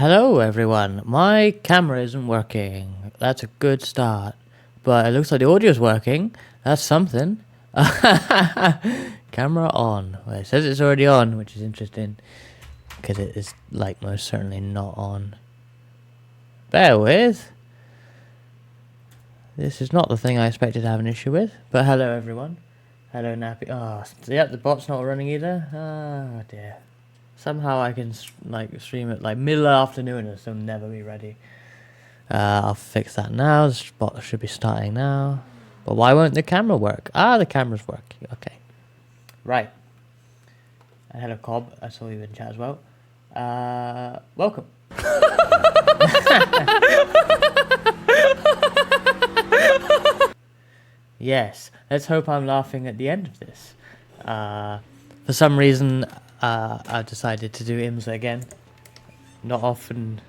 Hello everyone, my camera isn't working. That's a good start. But it looks like the audio's working. That's something. Camera on. Well, it says it's already on, which is interesting. Because it is, like, most certainly not on. Bear with. This is not the thing I expected to have an issue with. But hello everyone. Hello Nappy. Oh, yep, the bot's not running either. Oh dear. Somehow I can stream it like middle afternoon and it'll never be ready. I'll fix that now. The spot should be starting now. But why won't the camera work? Ah, the camera's working. Okay. Right. And hello Cobb. I saw you in chat as well. Welcome. Yes. Let's hope I'm laughing at the end of this. For some reason, I've decided to do IMSA again. Not often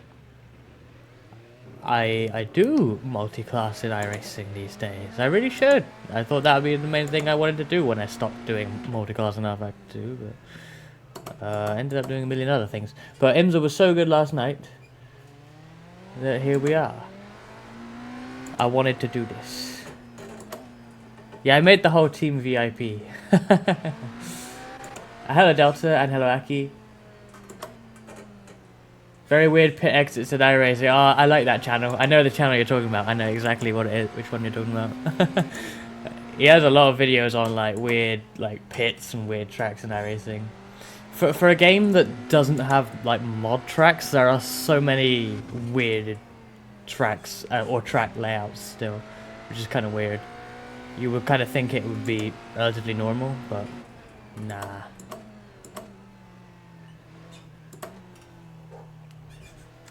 I do multi-class in iRacing these days. I really should. I thought that would be the main thing I wanted to do when I stopped doing multi-class enough I could do, but ended up doing a million other things. But IMSA was so good last night that here we are. I wanted to do this. Yeah, I made the whole team VIP. Hello Delta and hello Aki. Very weird pit exits at iRacing. Oh, I like that channel. I know the channel you're talking about. I know exactly what it is, which one you're talking about. He has a lot of videos on like weird like pits and weird tracks in iRacing. For a game that doesn't have like mod tracks, there are so many weird tracks or track layouts still, which is kind of weird. You would kind of think it would be relatively normal, but nah.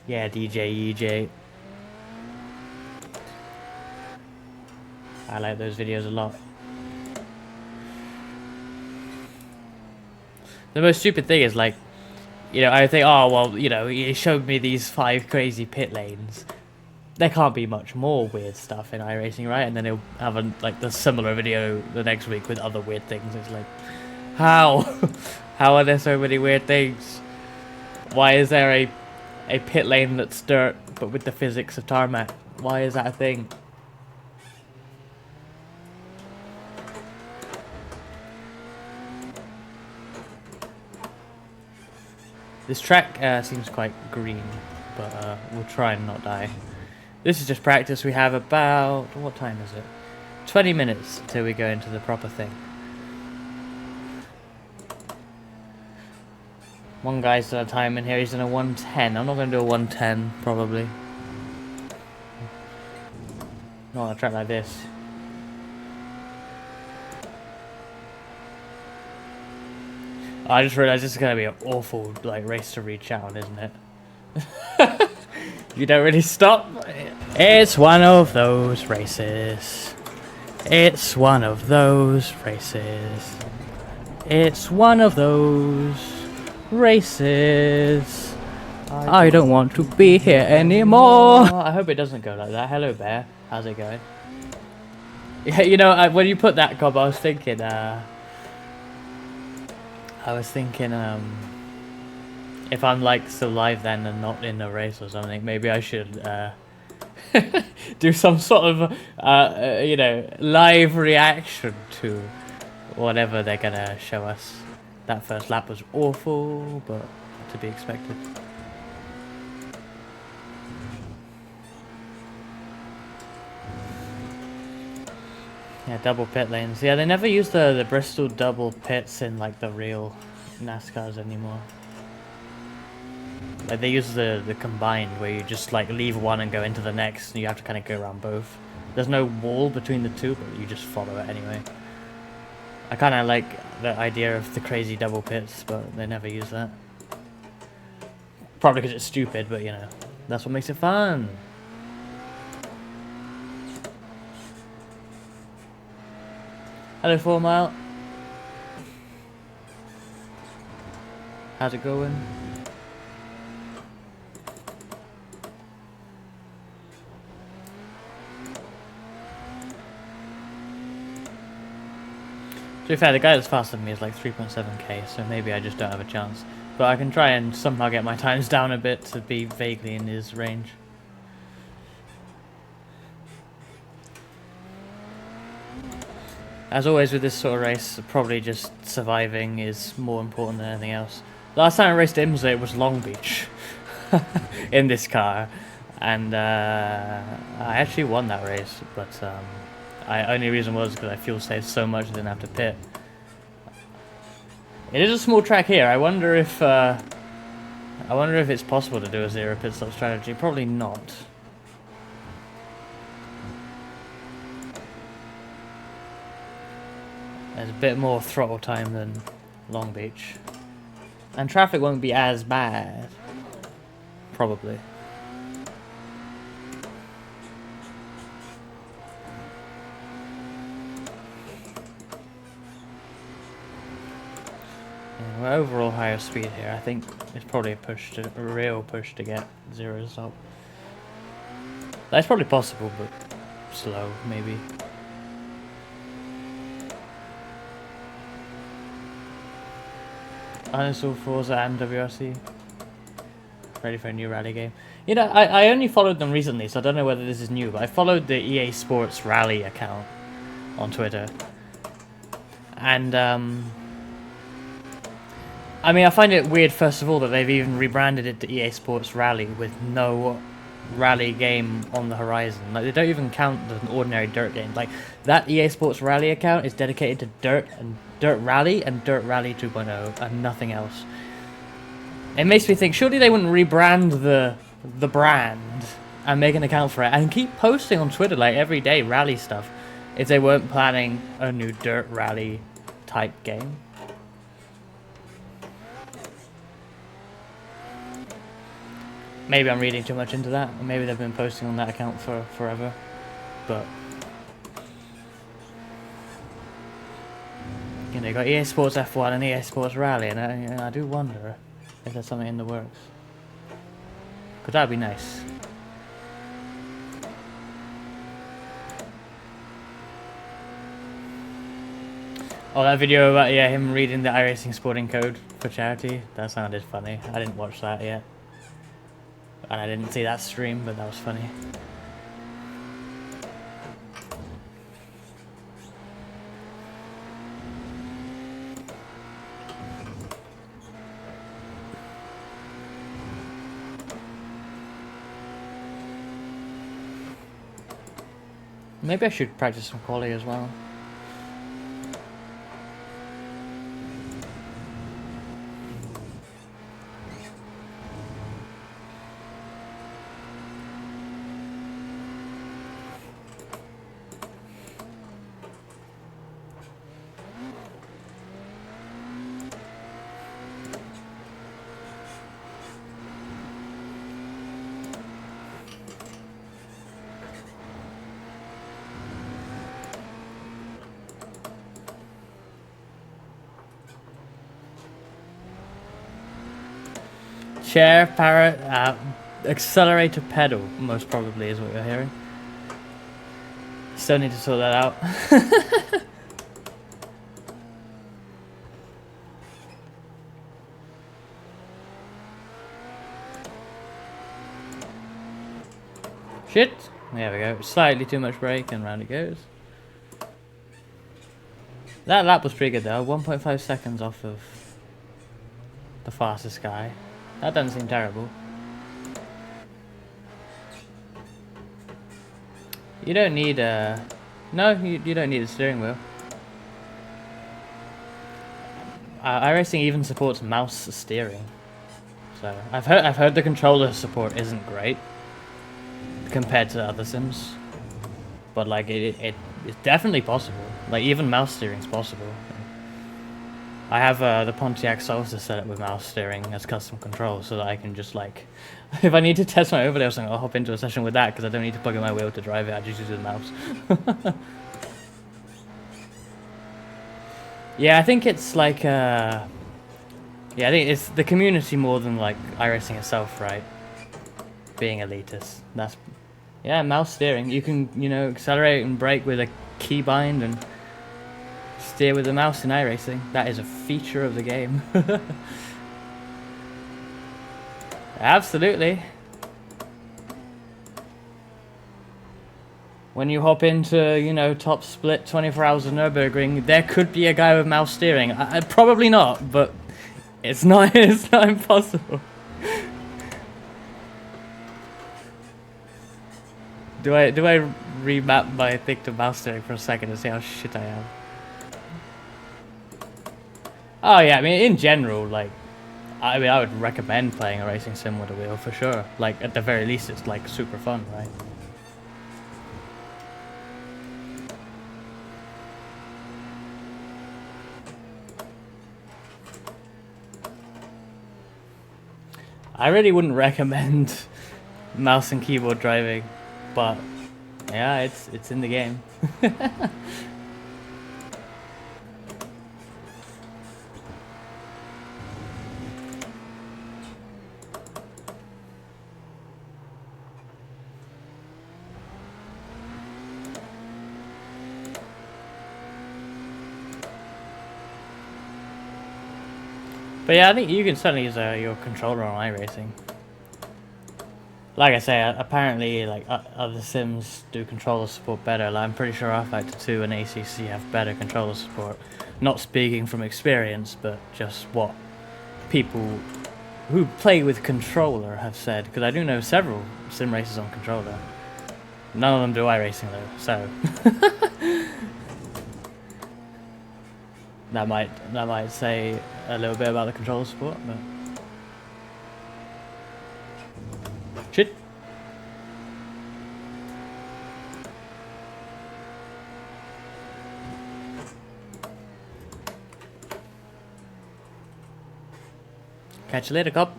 Yeah, DJ EJ. I like those videos a lot. The most stupid thing is like, you know, I think, oh well, you know, he showed me these 5 crazy pit lanes. There can't be much more weird stuff in iRacing, right? And then he'll have the similar video the next week with other weird things. It's like, how? How are there so many weird things? Why is there a pit lane that's dirt, but with the physics of tarmac? Why is that a thing? This track seems quite green, but we'll try and not die. This is just practice. We have about, what time is it? 20 minutes till we go into the proper thing. One guy's done a time in here, he's done a 110. I'm not going to do a 110, probably. Not on a track like this. I just realised this is going to be an awful like race to reach out on, isn't it? You don't really stop. It's one of those races. It's one of those races. It's one of those races. I don't want to be here anymore. I hope it doesn't go like that. Hello Bear, how's it going? Yeah, you know, when you put that Cobb, I was thinking if I'm like still live then and not in a race or something, maybe I should do some sort of you know, live reaction to whatever they're gonna show us. That first lap was awful, but to be expected. Yeah, double pit lanes. Yeah, they never use the Bristol double pits in like the real NASCARs anymore. Like they use the combined where you just like leave one and go into the next, and you have to kind of go around both. There's no wall between the two, but you just follow it anyway. I kind of like the idea of the crazy double pits, but they never use that. Probably because it's stupid, but you know, that's what makes it fun. Hello 4 Mile. How's it going? To be fair, the guy that's faster than me is like 3.7k, so maybe I just don't have a chance. But I can try and somehow get my times down a bit to be vaguely in his range. As always with this sort of race, probably just surviving is more important than anything else. Last time I raced IMSA, it was Long Beach in this car, and I actually won that race. But only reason was because I fuel saved so much I didn't have to pit. It is a small track here. I wonder if it's possible to do a zero pit stop strategy. Probably not. There's a bit more throttle time than Long Beach. And traffic won't be as bad. Probably. Yeah, we're overall higher speed here. I think it's probably a real push to get zero stop. That's probably possible, but slow, maybe. Uninstall Forza and WRC. Ready for a new rally game. You know, I only followed them recently, so I don't know whether this is new, but I followed the EA Sports Rally account on Twitter. And, I mean, I find it weird, first of all, that they've even rebranded it to EA Sports Rally with no rally game on the horizon. Like, they don't even count an ordinary dirt game. Like, that EA Sports Rally account is dedicated to Dirt Rally and Dirt Rally 2.0 and nothing else. It makes me think, surely they wouldn't rebrand the brand and make an account for it and keep posting on Twitter like every day rally stuff if they weren't planning a new Dirt Rally type game. Maybe I'm reading too much into that, or maybe they've been posting on that account for forever, but you know, you got EA Sports F1 and EA Sports Rally, and I do wonder if there's something in the works. Because that'd be nice. Oh, that video about, yeah, him reading the iRacing sporting code for charity, that sounded funny. I didn't watch that yet. And I didn't see that stream, but that was funny. Maybe I should practice some quali as well. Chair, parrot, accelerator pedal, most probably is what you're hearing. Still need to sort that out. Shit! There we go. Slightly too much brake and round it goes. That lap was pretty good though. 1.5 seconds off of the fastest guy. That doesn't seem terrible. You don't need a... No, you don't need a steering wheel. iRacing even supports mouse steering. So I've heard the controller support isn't great compared to other sims, but like it's definitely possible. Like even mouse steering's possible. I have the Pontiac Salsa set up with mouse steering as custom control, so that I can just like, if I need to test my overlay or something, I'll hop into a session with that because I don't need to plug in my wheel to drive it. I just use the mouse. Yeah, I think it's like, yeah, I think it's the community more than like iRacing itself, right? Being elitist. That's, yeah, mouse steering. You can, you know, accelerate and brake with a keybind and steer with the mouse in iRacing. That is a feature of the game. Absolutely. When you hop into, you know, top split 24 hours of Nürburgring, there could be a guy with mouse steering. Probably not, but it's not, it's not impossible. Do I remap my thing to mouse steering for a second to see how shit I am? Oh yeah, I mean in general, like, I would recommend playing a racing sim with a wheel for sure. Like at the very least, it's like super fun, right? I really wouldn't recommend mouse and keyboard driving, but yeah, it's in the game. But yeah, I think you can certainly use your controller on iRacing. Like I say, apparently, like other sims do controller support better. Like, I'm pretty sure R-Factor 2 and ACC have better controller support. Not speaking from experience, but just what people who play with controller have said. Because I do know several sim races on controller. None of them do iRacing though, so that might say a little bit about the controller support, but shit. Catch you later, cop.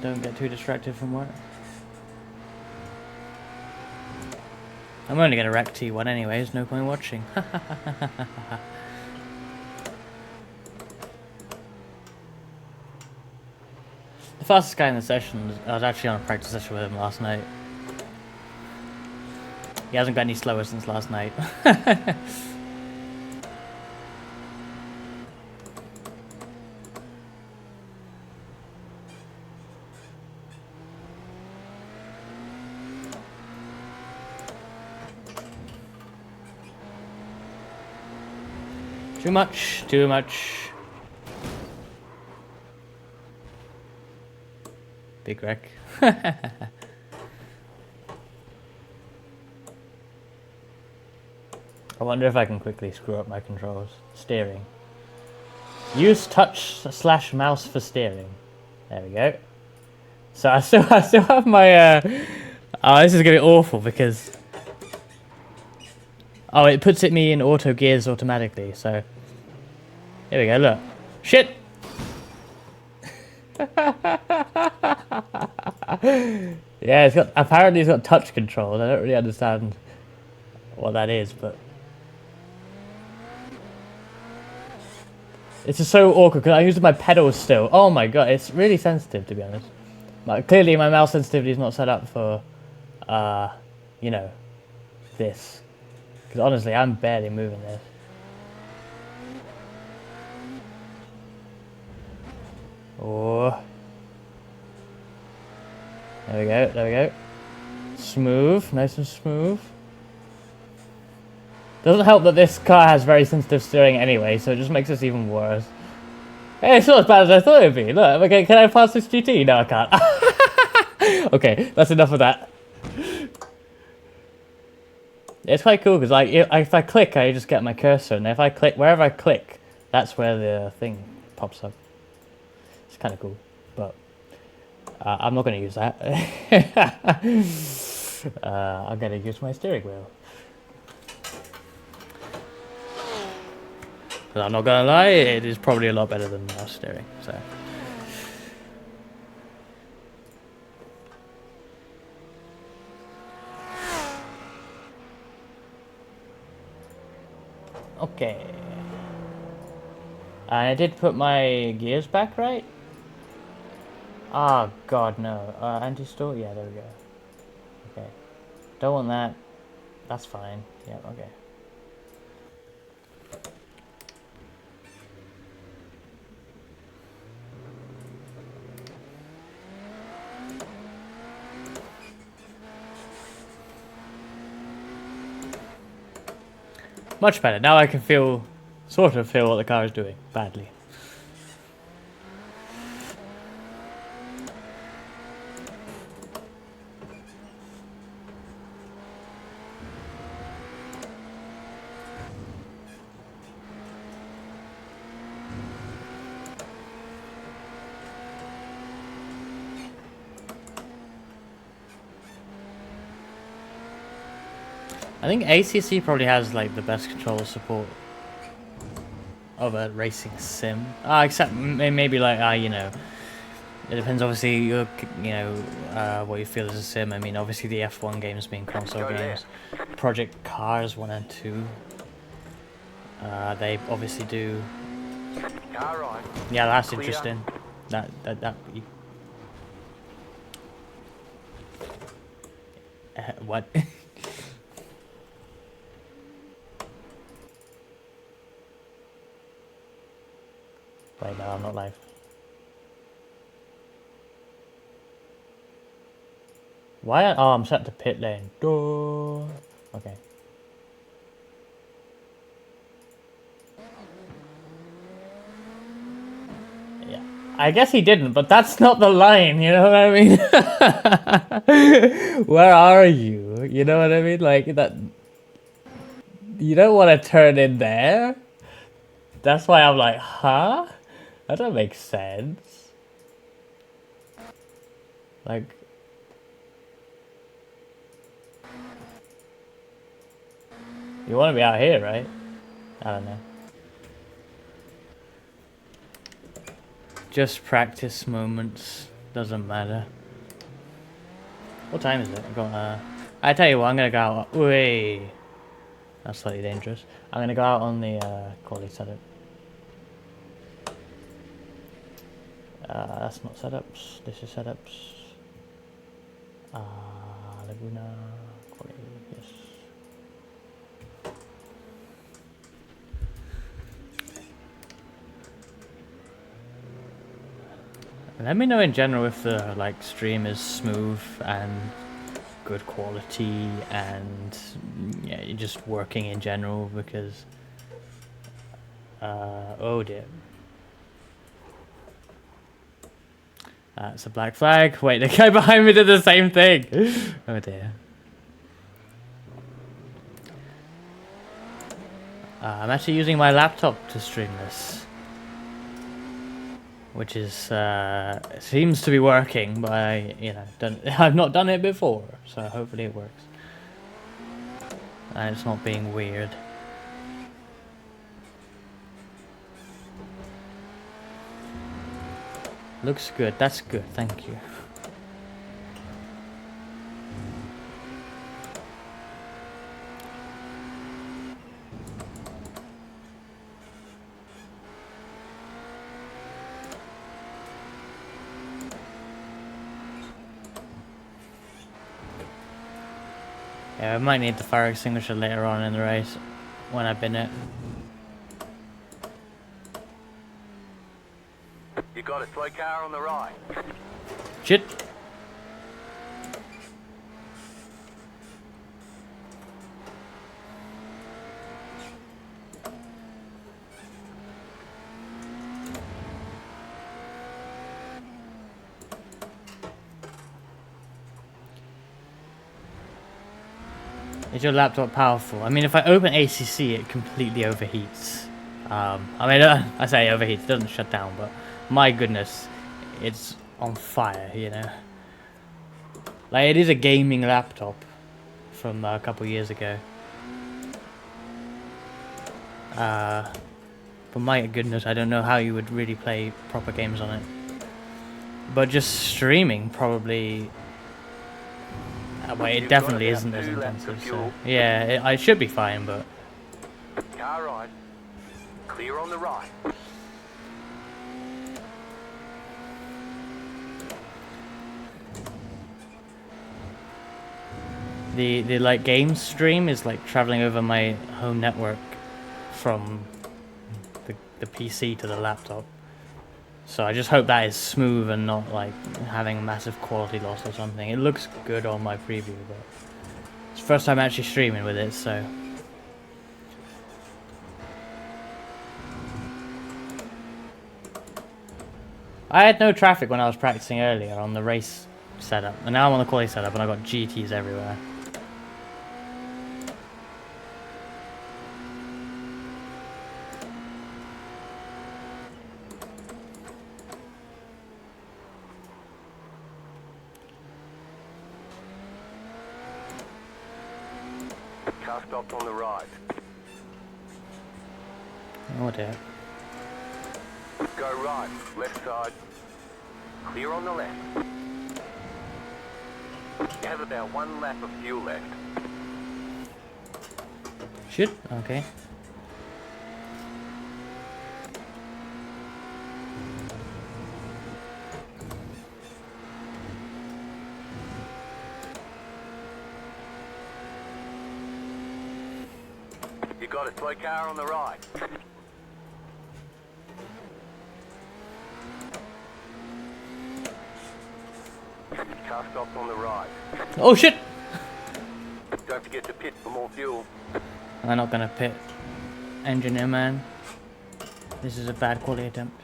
Don't get too distracted from work. I'm only gonna wreck T1 anyways, no point watching. The fastest guy in the session, I was actually on a practice session with him last night. He hasn't got any slower since last night. Too much, too much. Big wreck. I wonder if I can quickly screw up my controls. Steering. Use touch/mouse for steering. There we go. So I still have my oh, this is gonna be awful because oh, it puts me in auto gears automatically, so here we go, look. Shit! Yeah, apparently it's got touch control. I don't really understand what that is, but it's just so awkward because I'm using my pedals still. Oh my god, it's really sensitive to be honest. Like, clearly my mouse sensitivity is not set up for, you know, this. Because honestly, I'm barely moving this. Oh. There we go, there we go. Smooth, nice and smooth. Doesn't help that this car has very sensitive steering anyway, so it just makes this even worse. Hey, it's not as bad as I thought it would be. Look, okay, can I pass this GT? No, I can't. Okay, that's enough of that. It's quite cool because like if I click, I just get my cursor, and if I click wherever I click, that's where the thing pops up. It's kind of cool, but I'm not going to use that. I'm going to use my steering wheel. But I'm not going to lie, it is probably a lot better than mouse steering. So. Okay. I did put my gears back, right? Oh god, no. Anti-stall? Yeah, there we go. Okay. Don't want that. That's fine. Yeah, okay. Much better. Now I can sort of feel what the car is doing badly. I think ACC probably has like the best controller support of a racing sim. Except maybe like you know, it depends. Obviously, what you feel is a sim. I mean, obviously the F1 games being console games. Project Cars 1 and 2. They obviously do. Yeah, that's interesting. That. What? Wait, no, I'm not live. Why? Oh, I'm set to pit lane. Duh. Okay. Yeah. I guess he didn't, but that's not the line, you know what I mean? Where are you? You know what I mean? Like, that... You don't want to turn in there? That's why I'm like, huh? That doesn't make sense. Like... You want to be out here, right? I don't know. Just practice moments. Doesn't matter. What time is it? I tell you what, I'm gonna go out. Wait. That's slightly dangerous. I'm gonna go out on the quality setup. That's not setups. This is setups. Laguna quality. Yes. Let me know in general if the like stream is smooth and good quality and yeah, you're just working in general because oh dear. It's a black flag. Wait, the guy behind me did the same thing. Oh dear. I'm actually using my laptop to stream this. Which is seems to be working, but I've not done it before, so hopefully it works. And it's not being weird. Looks good. That's good. Thank you. Yeah, I might need the fire extinguisher later on in the race when I've been it. You got a slow car on the right. Shit. Is your laptop powerful? I mean, if I open ACC, it completely overheats. I mean, I say overheats, it doesn't shut down, but my goodness, it's on fire, you know. Like, it is a gaming laptop from a couple years ago. But my goodness, I don't know how you would really play proper games on it. But just streaming, probably... well, it definitely isn't as intensive, so... Yeah, it should be fine, but... Car right. Clear on the right. The like game stream is like traveling over my home network from the PC to the laptop. So I just hope that is smooth and not like having a massive quality loss or something. It looks good on my preview, but it's the first time actually streaming with it, so I had no traffic when I was practicing earlier on the race setup, and now I'm on the quality setup, and I got GTs everywhere. Car stopped on the right. Oh dear. Go right, left side. Clear on the left. You have about 1 lap of fuel left. Shit. Okay. You got a slow car on the right. Car stopped on the right. Oh shit! Don't forget to pit for more fuel. I'm not gonna pit. Engineer man. This is a bad quality attempt.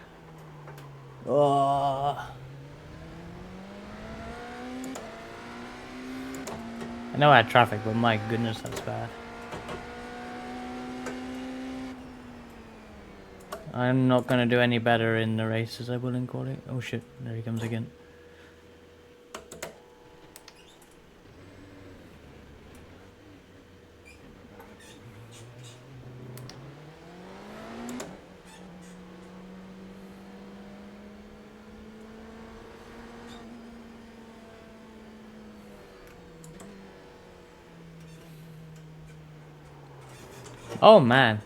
Oh. I know I had traffic, but my goodness, that's bad. I'm not gonna do any better in the race as I will in quality. Oh shit, there he comes again. Oh man.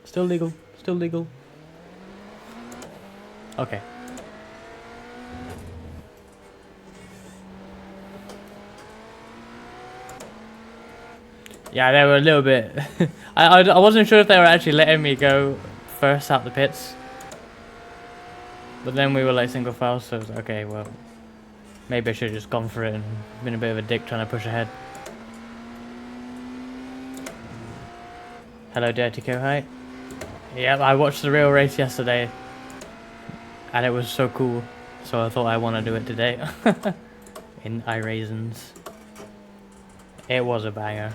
Still legal. Still legal. Okay. Yeah, they were a little bit... I wasn't sure if they were actually letting me go first out the pits. But then we were like single file, so I was like, okay, well... Maybe I should have just gone for it and been a bit of a dick trying to push ahead. Hello, Dirty Kohai. Yep, I watched the real race yesterday. And it was so cool. So I thought I want to do it today. In iRacing. It was a banger.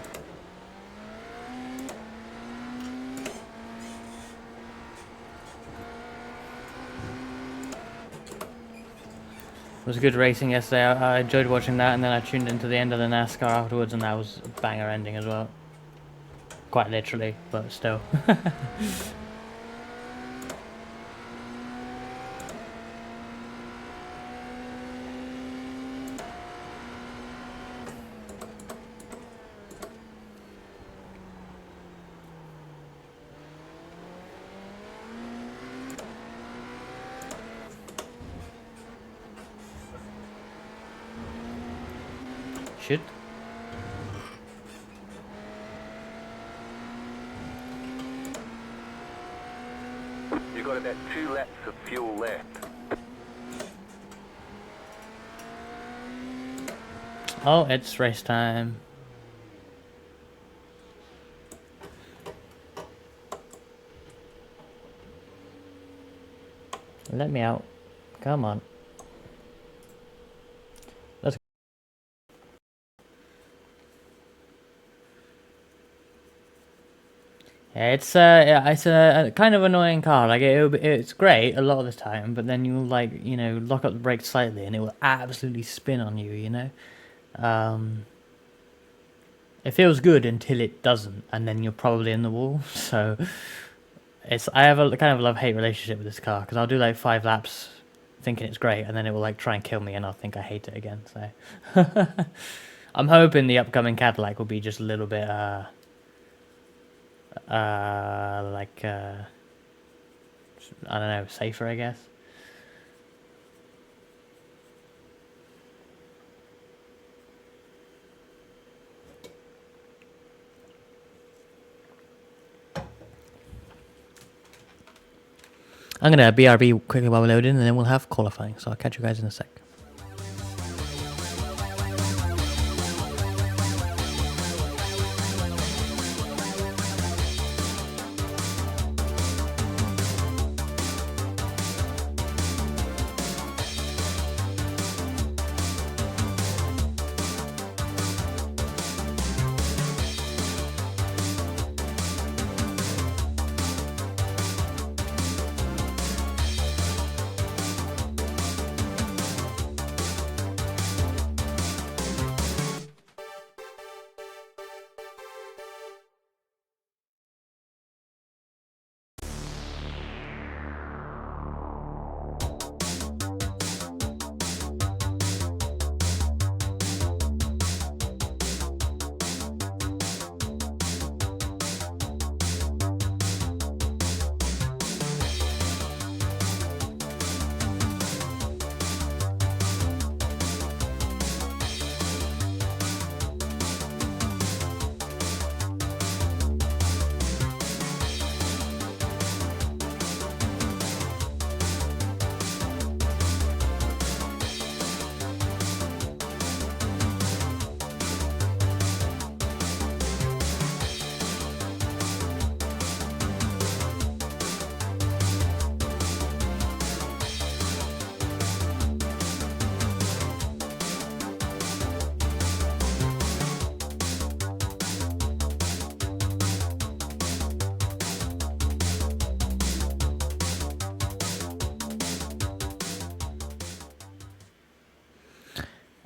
It was good racing yesterday. I enjoyed watching that, and then I tuned into the end of the NASCAR afterwards, and that was a banger ending as well. Quite literally, but still. Shit. You got about 2 laps of fuel left. Oh, it's race time. Let me out. Come on. Let's. Yeah, it's a kind of annoying car. Like it's great a lot of the time, but then you'll like lock up the brakes slightly, and it will absolutely spin on you. It feels good until it doesn't, and then you're probably in the wall. So I have a kind of love-hate relationship with this car because I'll do like 5 laps thinking it's great, and then it will like try and kill me, and I'll think I hate it again. So I'm hoping the upcoming Cadillac will be just a little bit I don't know, safer, I guess. I'm gonna BRB quickly while we're loading, and then we'll have qualifying. So I'll catch you guys in a sec.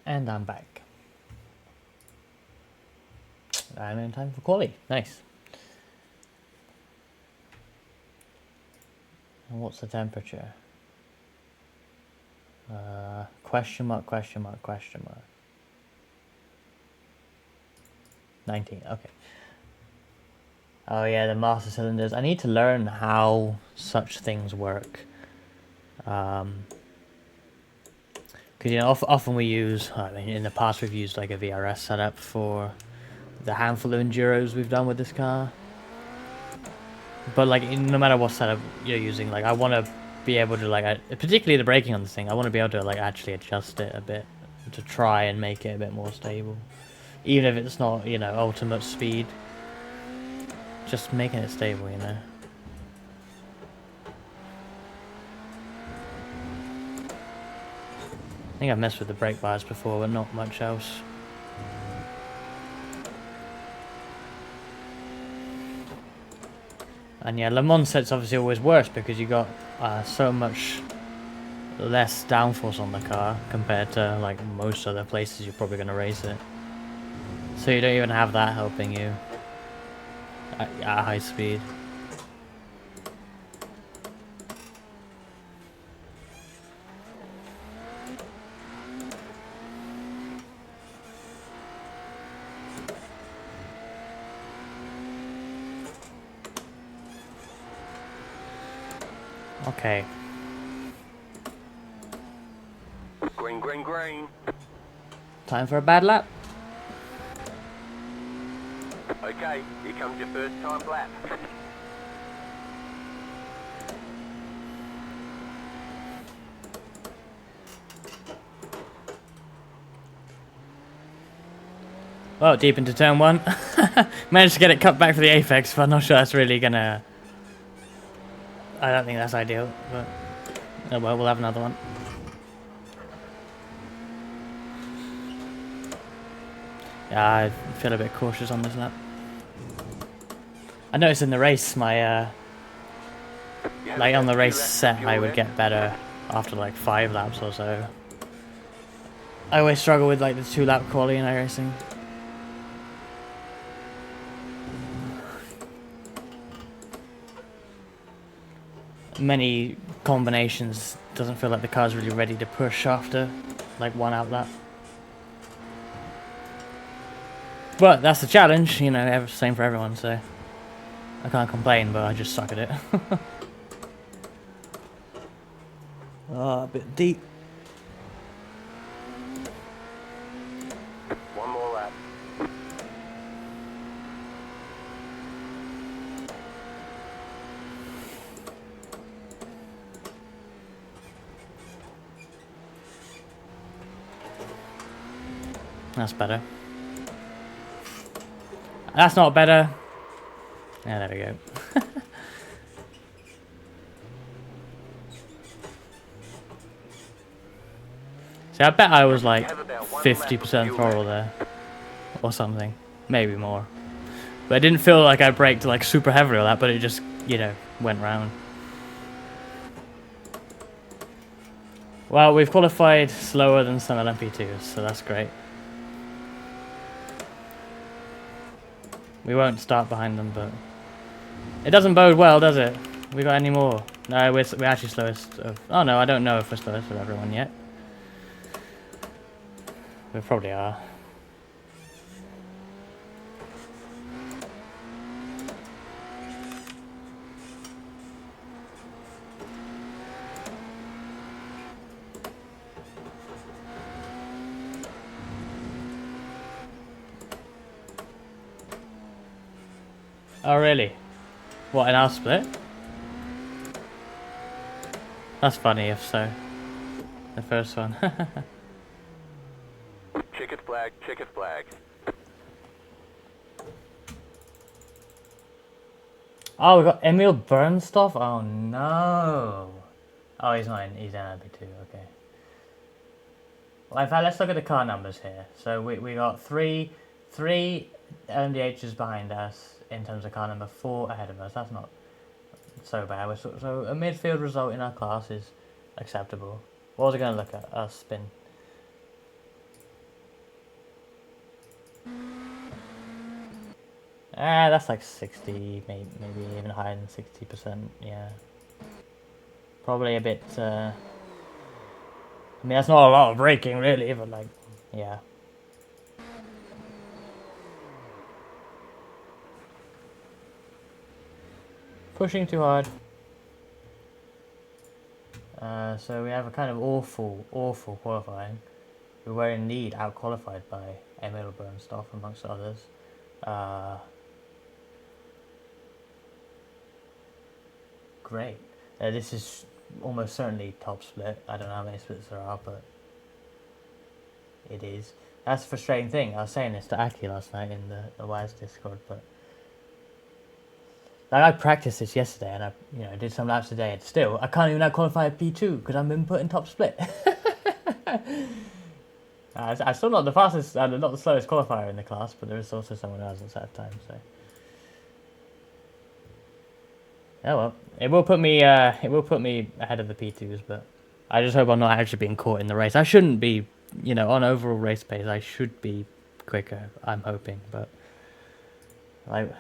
And I'm back. I'm in time for quali. Nice. And what's the temperature? Question mark, question mark, question mark. 19, okay. Oh yeah, the master cylinders. I need to learn how such things work. Because, you know, often we use, I mean, in the past we've used like a VRS setup for the handful of Enduros we've done with this car. But like, no matter what setup you're using, like I want to be able to like, particularly the braking on this thing, I want to be able to like actually adjust it a bit to try and make it a bit more stable. Even if it's not, you know, ultimate speed. Just making it stable, you know. I think I've messed with the brake bars before, but not much else. And yeah, Le Mans set's obviously always worse because you got so much less downforce on the car compared to like most other places you're probably going to race it. So you don't even have that helping you at high speed. Okay. Green, green, green. Time for a bad lap. Okay, here comes your first time lap. Well, deep into turn one. Managed to get it cut back for the apex, but I'm not sure that's really gonna... I don't think that's ideal, but... Oh well, we'll have another one. Yeah, I feel a bit cautious on this lap. I noticed in the race, my... like on the race set, I would get better after like 5 laps or so. I always struggle with like the 2-lap quali in iRacing. Many combinations doesn't feel like the car's really ready to push after like 1 out lap. But that's the challenge, you know, same for everyone, so I can't complain, but I just suck at it. Oh, a bit deep. One more lap. That's better. That's not better. Yeah, there we go. See, I bet I was like 50% throttle there. Or something. Maybe more. But it didn't feel like I braked like super heavily or that, but it just, you know, went round. Well, we've qualified slower than some LMP2s, so that's great. We won't start behind them, but... It doesn't bode well, does it? We got any more? No, we're actually slowest of... Oh no, I don't know if we're slowest of everyone yet. We probably are. Oh really? What, in our split? That's funny if so. The first one. Checkered flag, checkered flag. Oh, we got Emil Bernstoff? Oh no. Oh, he's not in, he's in LMP2, okay. Well, in fact, let's look at the car numbers here. So we got three LMDHs behind us in terms of car number, 4 ahead of us. That's not so bad. So a midfield result in our class is acceptable. What was I going to look at? Spin. That's like 60, maybe even higher than 60%. Yeah, probably a bit. I mean, that's not a lot of braking, really, but like, yeah. Pushing too hard. So we have a kind of awful qualifying. We were indeed out-qualified by Emilber and stuff, amongst others. Great. This is almost certainly top split. I don't know how many splits there are, but it is. That's the frustrating thing. I was saying this to Aki last night in the Wise Discord, but like, I practiced this yesterday and I did some laps today, and still I can't even out qualify at P2 because I'm inputting top split. I'm still not the fastest, not the slowest qualifier in the class, but there is also someone who hasn't set time. So, oh well, it will put me ahead of the P2s, but I just hope I'm not actually being caught in the race. I shouldn't be, on overall race pace. I should be quicker. I'm hoping, but like,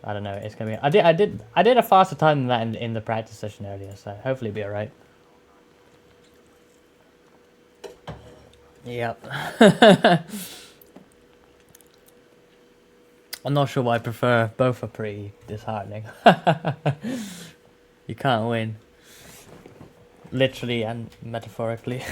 I don't know. It's gonna be. I did a faster time than that in the practice session earlier, so hopefully it'll be alright. Yep. I'm not sure what I prefer. Both are pretty disheartening. You can't win. Literally and metaphorically.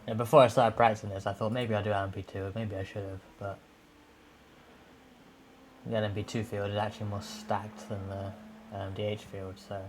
Yeah, before I started practicing this, I thought maybe I'll do MP2. Maybe I should have, but the MP2 field is actually more stacked than the DH field, so.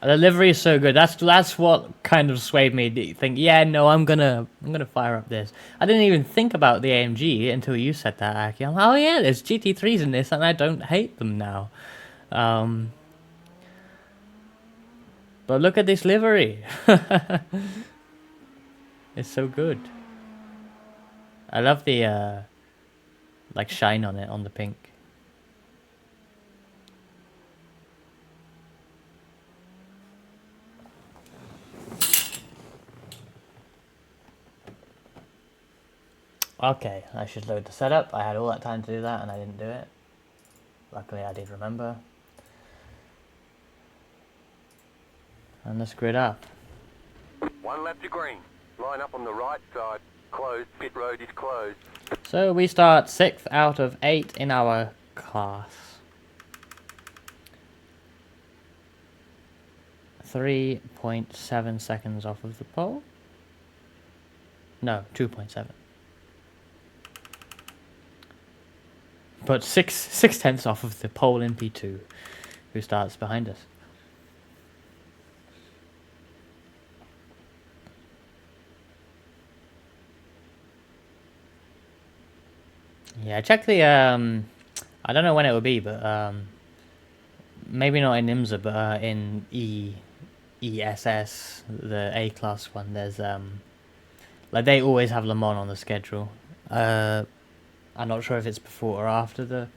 The livery is so good. That's what kind of swayed me to think, yeah, no, I'm gonna fire up this. I didn't even think about the AMG until you said that, Aki. I'm like, oh yeah, there's GT3s in this, and I don't hate them now. But look at this livery. It's so good. I love the like shine on it, on the pink. Okay, I should load the setup. I had all that time to do that and I didn't do it. Luckily I did remember. And let's grid up. 1 lap to green. Line up on the right side. Closed. Pit road is closed. So we start 6th out of 8 in our class. 3.7 seconds off of the pole. No, 2.7. But 6/10 off of the pole in P2, who starts behind us. Yeah, check the I don't know when it will be, but maybe not in IMSA, but in ESS, the A class one. There's like they always have Le Mans on the schedule. I'm not sure if it's before or after the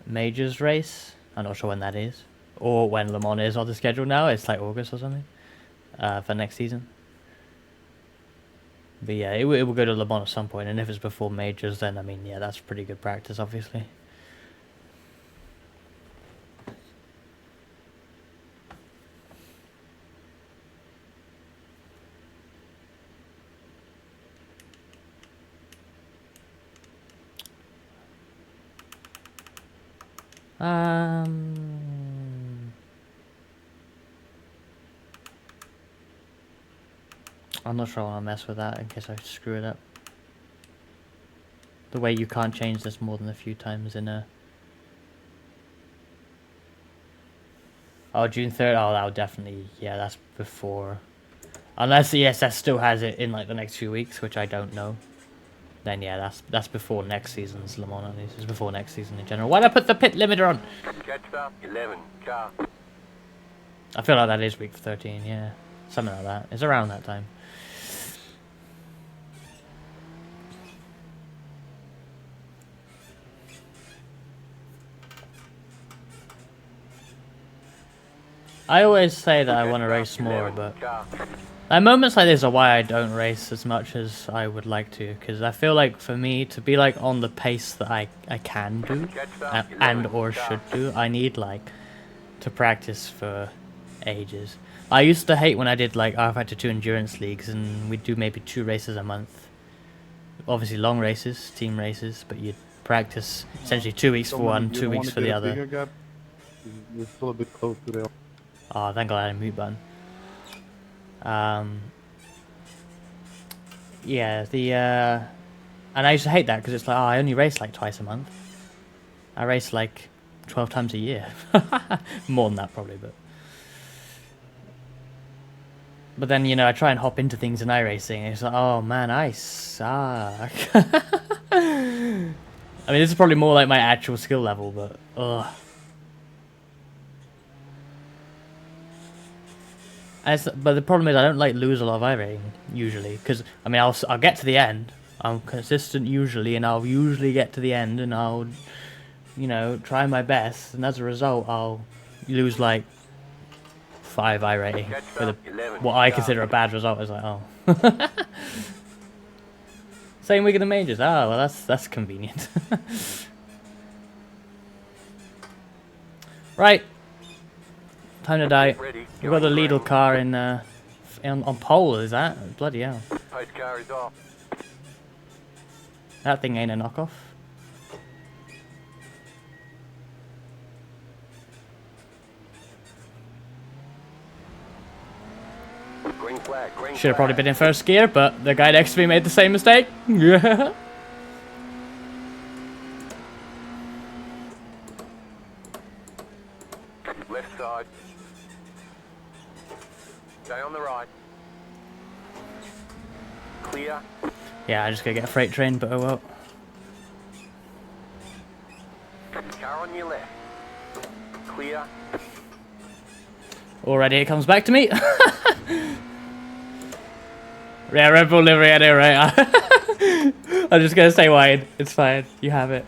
majors race. I'm not sure when that is, or when Le Mans is on the schedule now. It's like August or something for next season. But yeah, it will go to Le Mans at some point, and if it's before majors, then I mean, yeah, that's pretty good practice, obviously. I'm not sure I want to mess with that in case I screw it up. The way you can't change this more than a few times in a... Oh, June 3rd? Oh, that would definitely... Yeah, that's before... Unless the ESS still has it in like the next few weeks, which I don't know. Then yeah, that's before next season's Le Mans at least. It's before next season in general. Why'd I put the pit limiter on? Catch up, 11, car. I feel like that is week 13, yeah. Something like that. It's around that time. I always say that I want to race more, but moments like this are why I don't race as much as I would like to, because I feel like for me to be like on the pace that I can do and or should do, I need like to practice for ages. I used to hate when I did like R-Factor 2 endurance leagues and we'd do maybe 2 races a month. Obviously long races, team races, but you'd practice essentially 2 weeks for one, 2 weeks for the other. You're still a bit close to the... Oh, thank God I had a mute button. Yeah, and I used to hate that because it's like, oh, I only race like twice a month. I race like 12 times a year. More than that probably, but then, you know, I try and hop into things in iRacing and it's like, oh man, I suck. I mean, this is probably more like my actual skill level, but ugh. But the problem is I don't like lose a lot of iRacing usually, because I mean I'll get to the end. I'm consistent usually, and I'll usually get to the end, and I'll, you know, try my best, and as a result I'll lose like 5 iRating for what I consider a bad result. It's like, oh. Same week of the majors. Oh well, that's convenient. Right. Time to die. We've got the Lidl car in on pole, is that? Bloody hell. Post car is off. That thing ain't a knockoff. Green flag, green Should have probably been in first gear, but the guy next to me made the same mistake. Yeah. Left side. Stay on the right. Clear. Yeah, I just gotta get a freight train, but oh well. Car on your left. Clear. Already it comes back to me. Yeah, Red Bull livery anyway, right? I'm just gonna stay wide. It's fine. You have it.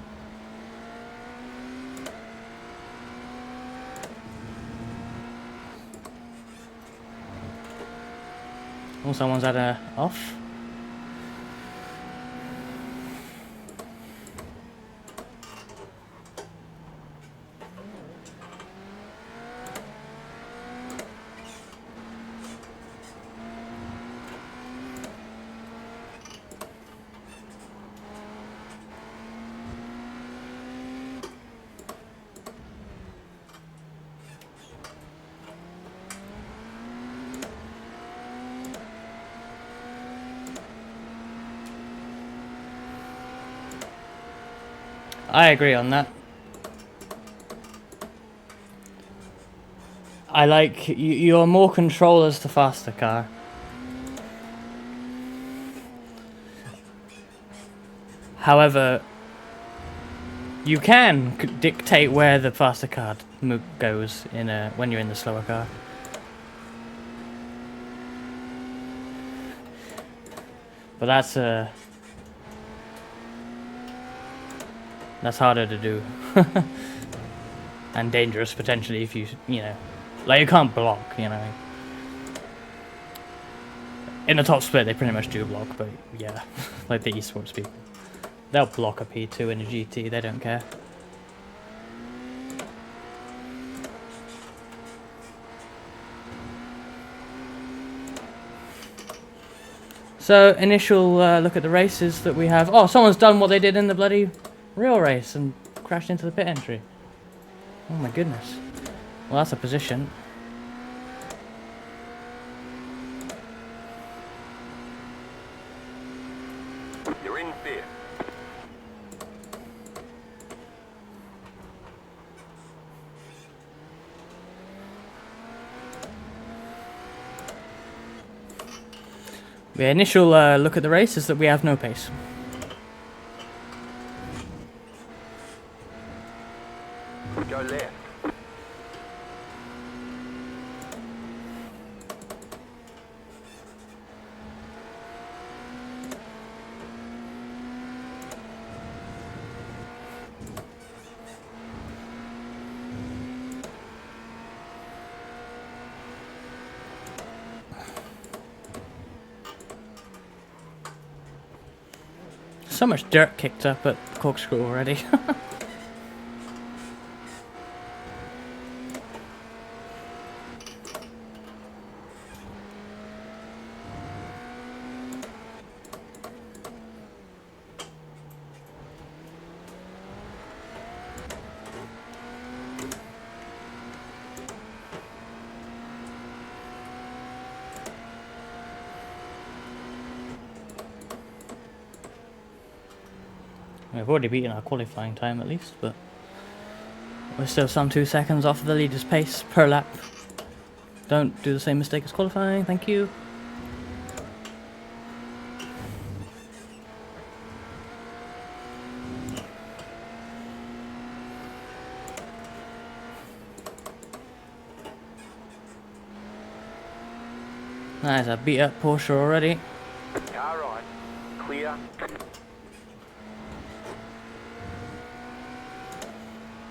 Oh, someone's had a off. I agree on that. I like you're more control as the faster car. However, you can dictate where the faster car goes in when you're in the slower car. But that's harder to do. And dangerous potentially if you know, like you can't block, you know. In the top split they pretty much do block, but yeah, like the esports people. They'll block a P2 in a GT, they don't care. So, initial look at the races that we have. Oh, someone's done what they did in the bloody real race and crashed into the pit entry. Oh my goodness. Well, that's a position. The initial look at the race is that we have no pace. Go left. So much dirt kicked up at Corkscrew already. We've already beaten our qualifying time at least, but we're still some 2 seconds off the leader's pace per lap. Don't do the same mistake as qualifying, thank you. Nice, I beat up Porsche already. Car right. Clear.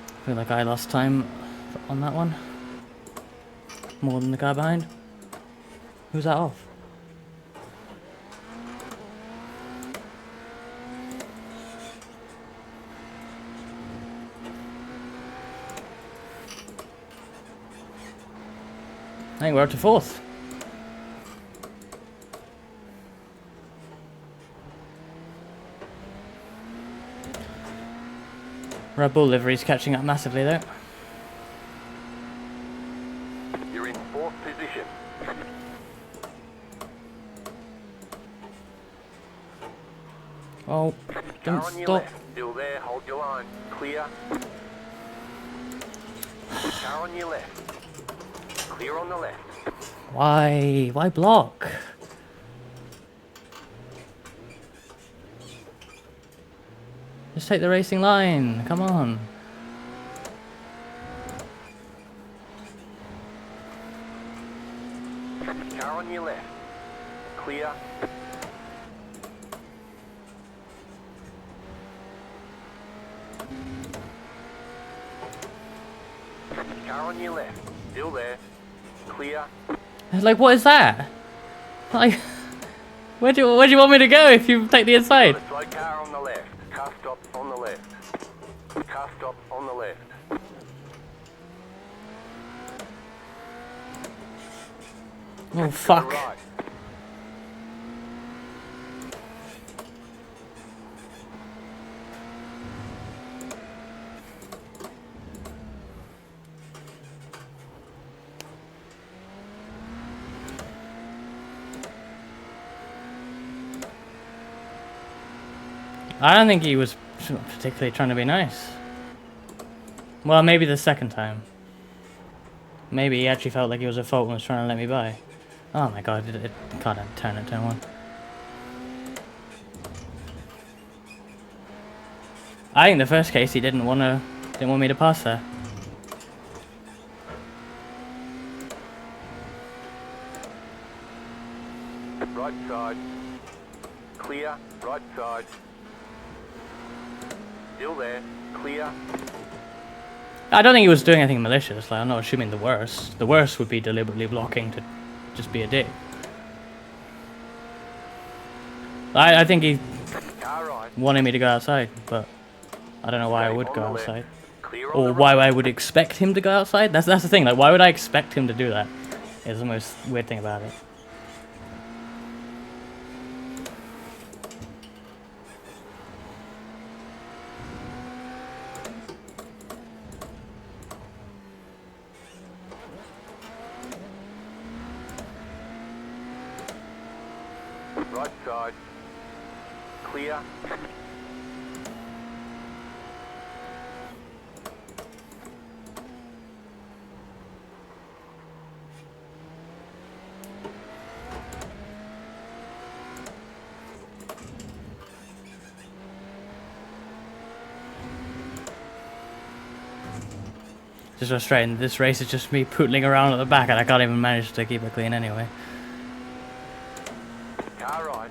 I feel like I lost time on that one. More than the car behind. Who's that off? I think we're up to 4th. Red Bull livery's catching up massively though. You're in 4th position. Oh, Car don't on your stop. left. Still there. Hold your line. Clear. Car on your left. Clear on the left. Why? Why block? Just take the racing line, come on. Car on your left. Clear. Car on your left. Still there. Clear. Like, what is that? Like, where do you want me to go if you take the inside? Got a slow car on the left. Car stop on the left. Car stop on the left. Oh, Go fuck. right. I don't think he was particularly trying to be nice. Well, maybe the second time. Maybe he actually felt like he was at fault and was trying to let me by. Oh my god, it can't turn at turn 1. I think the first case he didn't want me to pass there. Right side. Clear. Right side. Still there. Clear. I don't think he was doing anything malicious, like I'm not assuming the worst. The worst would be deliberately blocking to just be a dick. I think he Car right. wanted me to go outside, but I don't know why I would go On the left. outside. Clear on Or the why right. I would expect him to go outside. That's the thing, like why would I expect him to do that? Is the most weird thing about it. Right side. Clear. Just frustrating. This race is just me pootling around at the back, and I can't even manage to keep it clean anyway. Car right.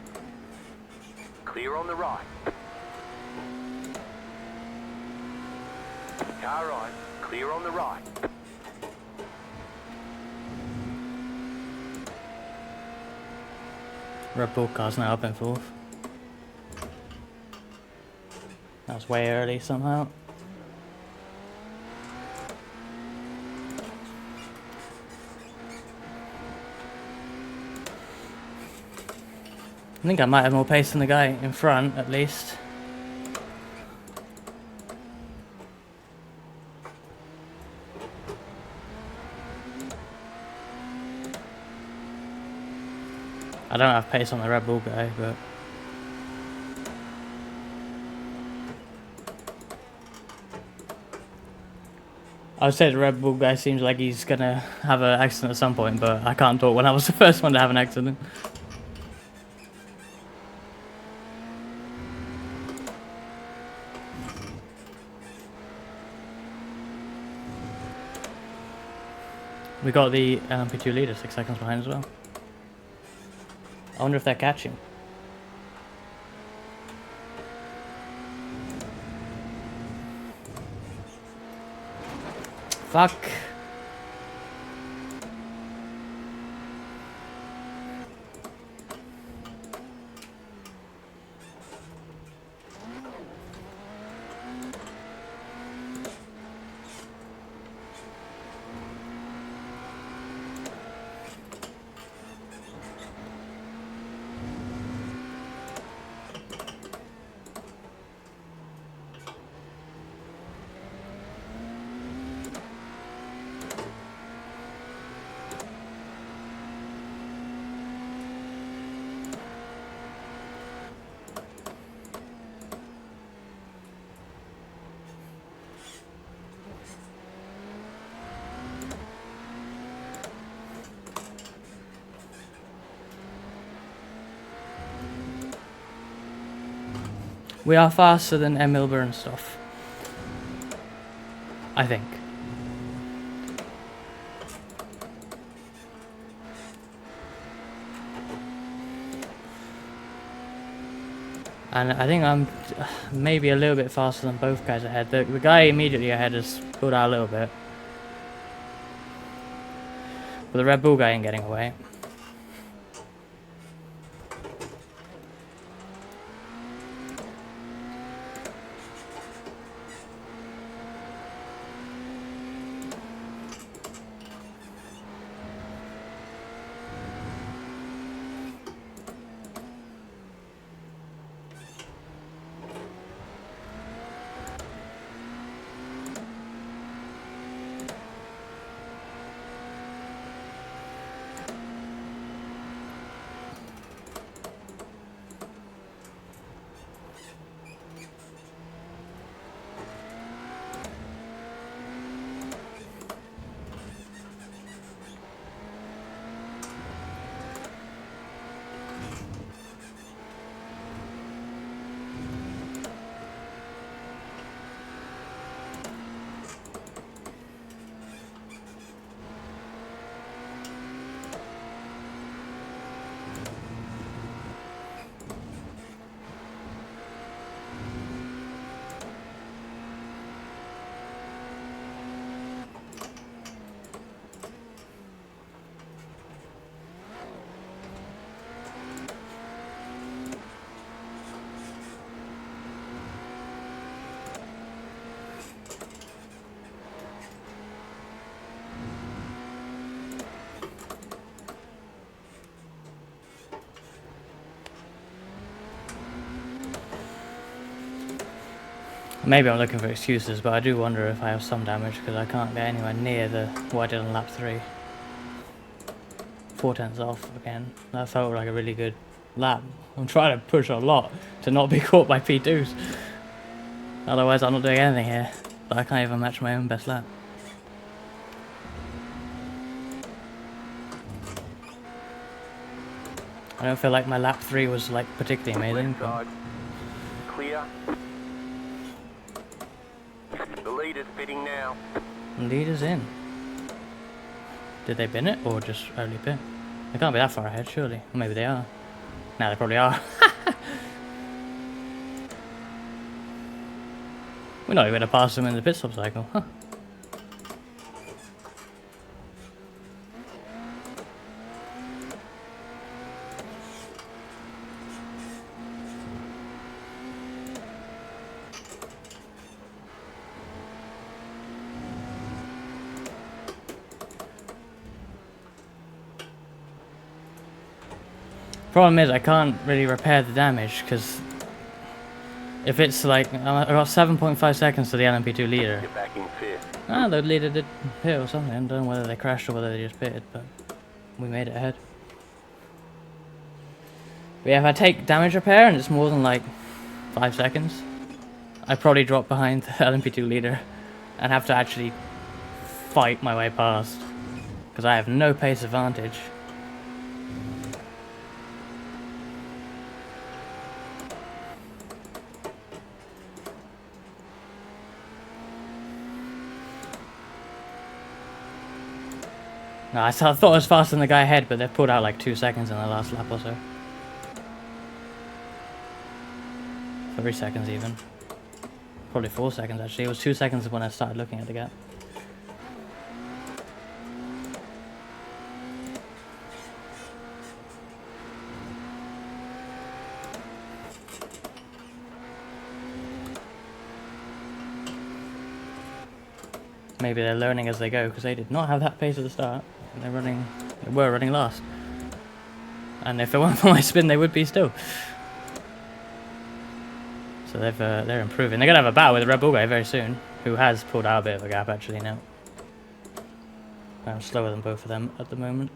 Clear on the right. Car right. Clear on the right. Red Bull car's now up in fourth. That was way early somehow. I think I might have more pace than the guy in front, at least. I don't have pace on the Red Bull guy, but... I would say the Red Bull guy seems like he's gonna have an accident at some point, but I can't talk when I was the first one to have an accident. We got the LMP2 leader 6 seconds behind as well. I wonder if they're catching. Fuck. We are faster than Emilber and stuff. I think. And I think I'm maybe a little bit faster than both guys ahead. The guy immediately ahead has pulled out a little bit. But the Red Bull guy ain't getting away. Maybe I'm looking for excuses, but I do wonder if I have some damage because I can't get anywhere near what I did on lap 3. 4 tenths off again. That felt like a really good lap. I'm trying to push a lot to not be caught by P2s. Otherwise I'm not doing anything here. But I can't even match my own best lap. I don't feel like my lap 3 was like particularly amazing. Left side. Clear. The leader's fitting now. Leaders in. Did they bin it or just early pit? They can't be that far ahead, surely. Or maybe they are. No, they probably are. We're not even going to pass them in the pit stop cycle, huh? Problem is, I can't really repair the damage because if it's like I got 7.5 seconds to the LMP2 leader. You're back in fifth. Ah, the leader did pit or something. I don't know whether they crashed or whether they just pitted, but we made it ahead. But yeah, if I take damage repair and it's more than like 5 seconds, I probably drop behind the LMP2 leader and have to actually fight my way past because I have no pace advantage. No, I thought I was faster than the guy ahead, but they've pulled out like 2 seconds in the last lap or so. 3 seconds even. Probably 4 seconds actually. It was 2 seconds when I started looking at the gap. Maybe they're learning as they go because they did not have that pace at the start. They were running last. And if it weren't for my spin, they would be still. So they're improving. They're gonna have a battle with the Red Bull guy very soon, who has pulled out a bit of a gap actually now. I'm slower than both of them at the moment.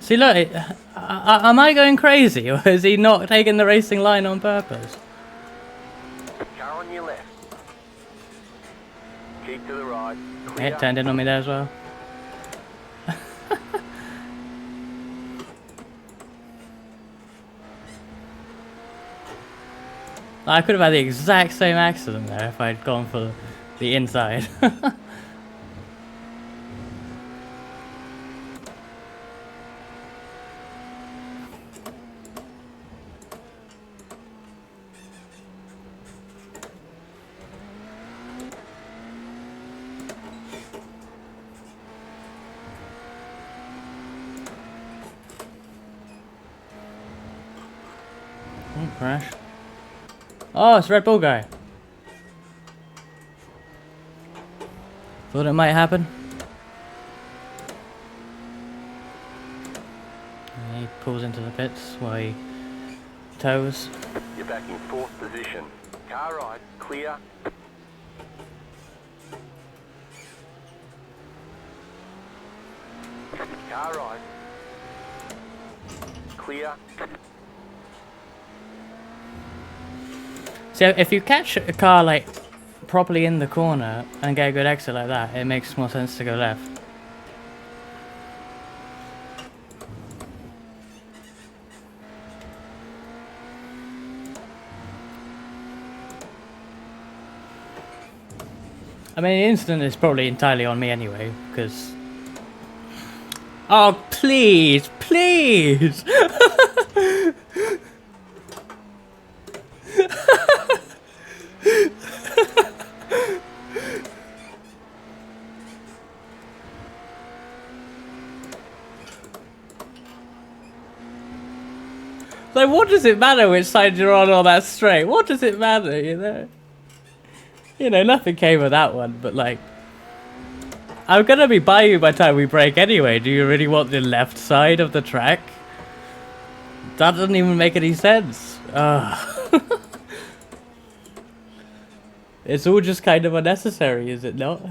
See, look, am I going crazy, or is he not taking the racing line on purpose? Car on your left. Keep to the right. Yeah, it turned in on me there as well. I could have had the exact same accident there if I'd gone for the inside. Crash. Oh, it's Red Bull guy. Thought it might happen. And he pulls into the pits while he tows. You're back in fourth position. Car right, clear. Car right. Clear. So if you catch a car like properly in the corner and get a good exit like that, it makes more sense to go left. I mean, the incident is probably entirely on me anyway, because... Oh, please, please! Like, what does it matter which side you're on or that straight? What does it matter, you know? You know, nothing came of that one, but like... I'm gonna be by you by the time we break anyway. Do you really want the left side of the track? That doesn't even make any sense. It's all just kind of unnecessary, is it not?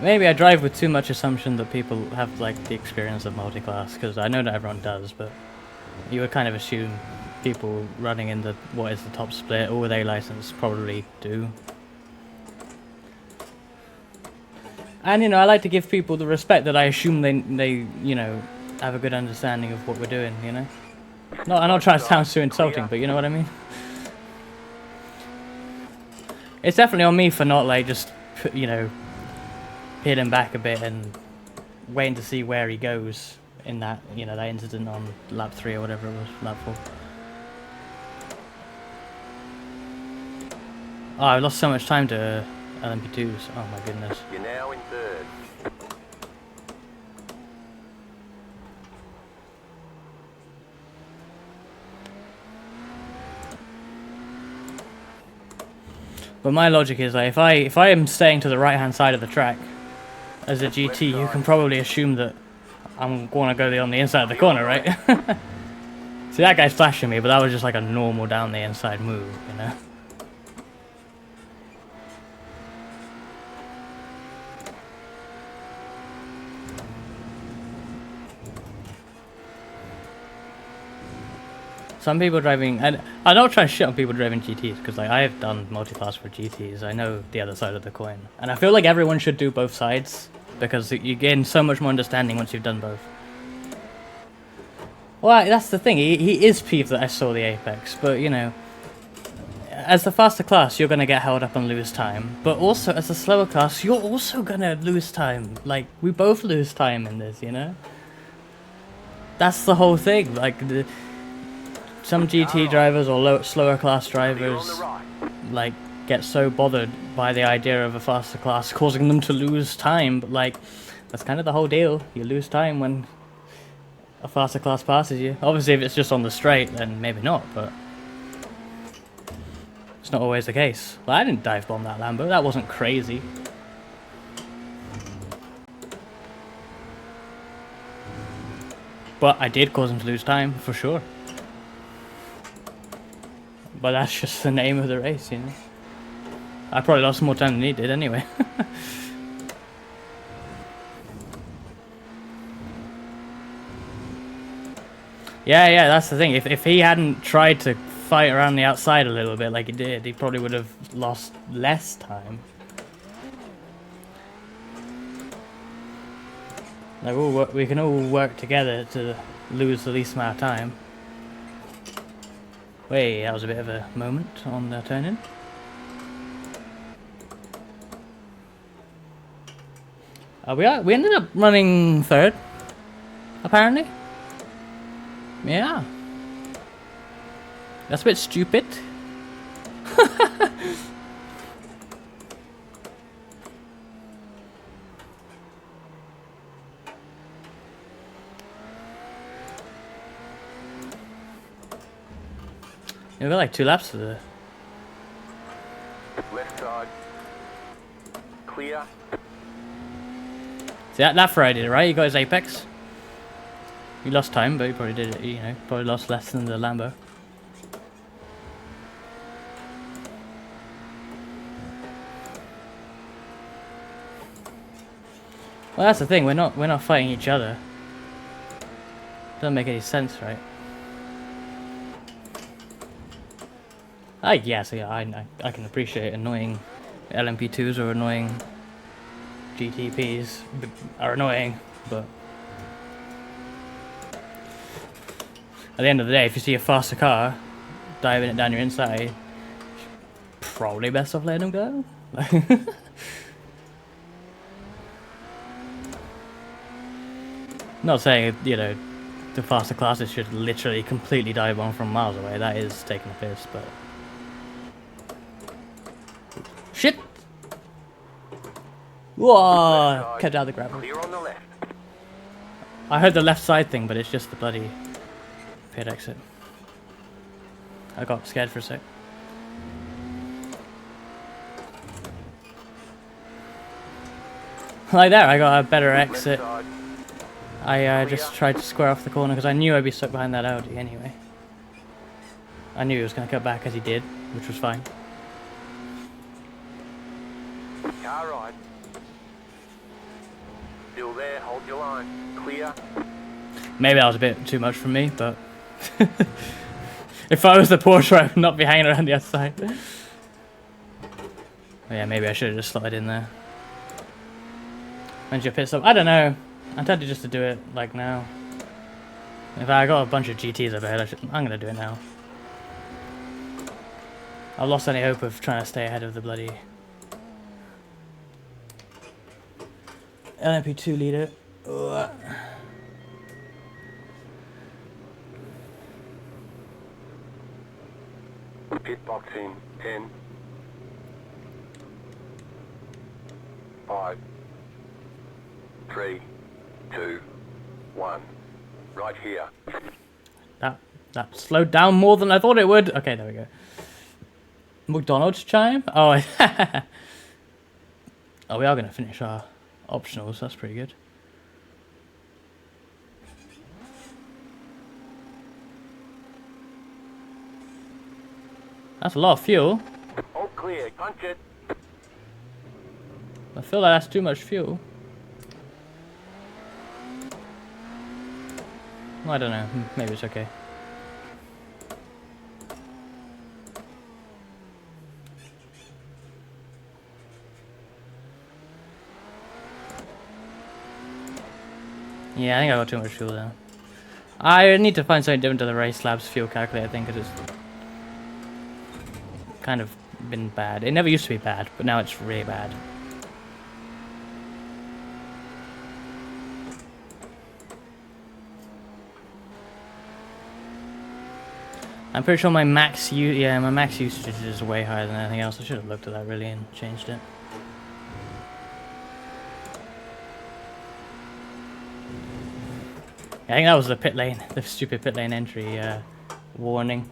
Maybe I drive with too much assumption that people have like the experience of multi-class, because I know that everyone does, but you would kind of assume people running in the what is the top split or with A license probably do. And you know, I like to give people the respect that I assume they you know have a good understanding of what we're doing. You know, I'm not trying to sound too insulting, but you know what I mean. It's definitely on me for not like just you know. Peeling back a bit and waiting to see where he goes in that, you know, that incident on lap 3 or whatever it was, lap 4. Oh, I lost so much time to LMP2s. Oh my goodness. You're now in third. But my logic is like if I am staying to the right hand side of the track as a GT, you can probably assume that I'm going to go on the inside of the corner, right? See, that guy's flashing me, but that was just like a normal down the inside move, you know? Some people driving, and I don't try to shit on people driving GTs, because like I have done multi-class for GTs, I know the other side of the coin. And I feel like everyone should do both sides, because you gain so much more understanding once you've done both. Well, that's the thing, he is peeved that I saw the apex, but you know, as the faster class, you're going to get held up and lose time, but also as the slower class, you're also going to lose time. Like, we both lose time in this, you know? That's the whole thing, like, some GT drivers or slower class drivers, like, get so bothered by the idea of a faster class causing them to lose time, but like, that's kind of the whole deal. You lose time when a faster class passes you. Obviously, if it's just on the straight, then maybe not, but it's not always the case. Like, I didn't dive bomb that Lambo, that wasn't crazy. But I did cause him to lose time, for sure. But that's just the name of the race, you know. I probably lost more time than he did anyway. Yeah, that's the thing. If he hadn't tried to fight around the outside a little bit like he did, he probably would have lost less time. Like, we can all work together to lose the least amount of time. Wait, that was a bit of a moment on the turn-in. We ended up running third, apparently. Yeah. That's a bit stupid. We've got like 2 laps to the... Left side. Clear. See, that Ferrari did it, right? He got his apex. He lost time, but he probably did it, you know, probably lost less than the Lambo. Well, that's the thing, we're not fighting each other. Doesn't make any sense, right? Yeah, so yeah, I can appreciate annoying LMP2s or annoying GTPs are annoying, but at the end of the day, if you see a faster car diving it down your inside, probably best off letting them go. Not saying, you know, the faster classes should literally completely dive bomb from miles away. That is taking a piss, but shit! Whoa! Kept out of the gravel. Clear on the left. I heard the left side thing, but it's just the bloody pit exit. I got scared for a sec. Like there, I got a better exit. Left side. I just tried to square off the corner because I knew I'd be stuck behind that Audi anyway. I knew he was going to cut back as he did, which was fine. Car right. Still there, hold your line. Clear. Maybe that was a bit too much for me, but if I was the Porsche, I would not be hanging around the other side. But yeah, maybe I should have just slotted in there. When's your pit stop? I don't know. I'm tempted just to do it like now. In fact, I got a bunch of GTs up ahead. I'm gonna do it now. I've lost any hope of trying to stay ahead of the bloody LMP2 leader. Ugh. Pit box in 10, 5, 3, 2, 1. Right here. That slowed down more than I thought it would. Okay, there we go. McDonald's chime? Oh, oh, we are going to finish our optionals. That's pretty good. That's a lot of fuel. All clear. Punch it. I feel like that's too much fuel. I don't know. Maybe it's okay. Yeah, I think I got too much fuel there. I need to find something different to the Race Labs fuel calculator thing because it's kind of been bad. It never used to be bad, but now it's really bad. I'm pretty sure my max usage is way higher than anything else. I should have looked at that really and changed it. I think that was the pit lane, the stupid pit lane entry warning.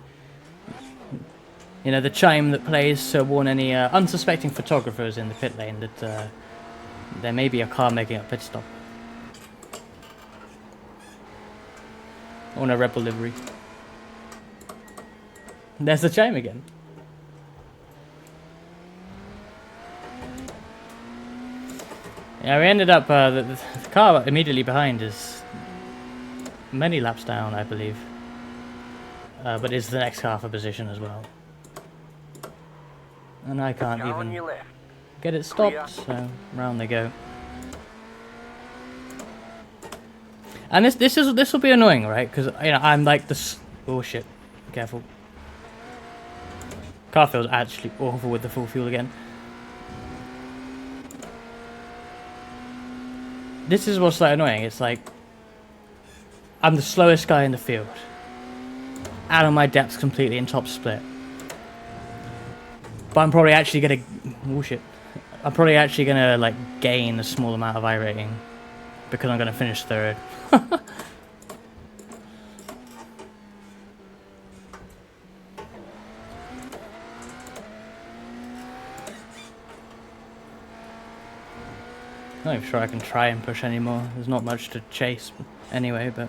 You know, the chime that plays to warn any unsuspecting photographers in the pit lane that there may be a car making a pit stop. On a Rebel livery. There's the chime again. Yeah, we ended up, the car immediately behind is many laps down, I believe. But is the next car for position as well. And I can't Car on even your left. get it stopped, so round they go. And this will be annoying, right? Because you know I'm like this. Oh shit! Careful. Car feels actually awful with the full fuel again. This is what's like annoying. It's like I'm the slowest guy in the field, out of my depth completely in top split. But I'm probably actually gonna. Oh shit! I'm probably actually gonna like gain a small amount of iRating because I'm gonna finish third. Not even sure I can try and push anymore. There's not much to chase anyway, but.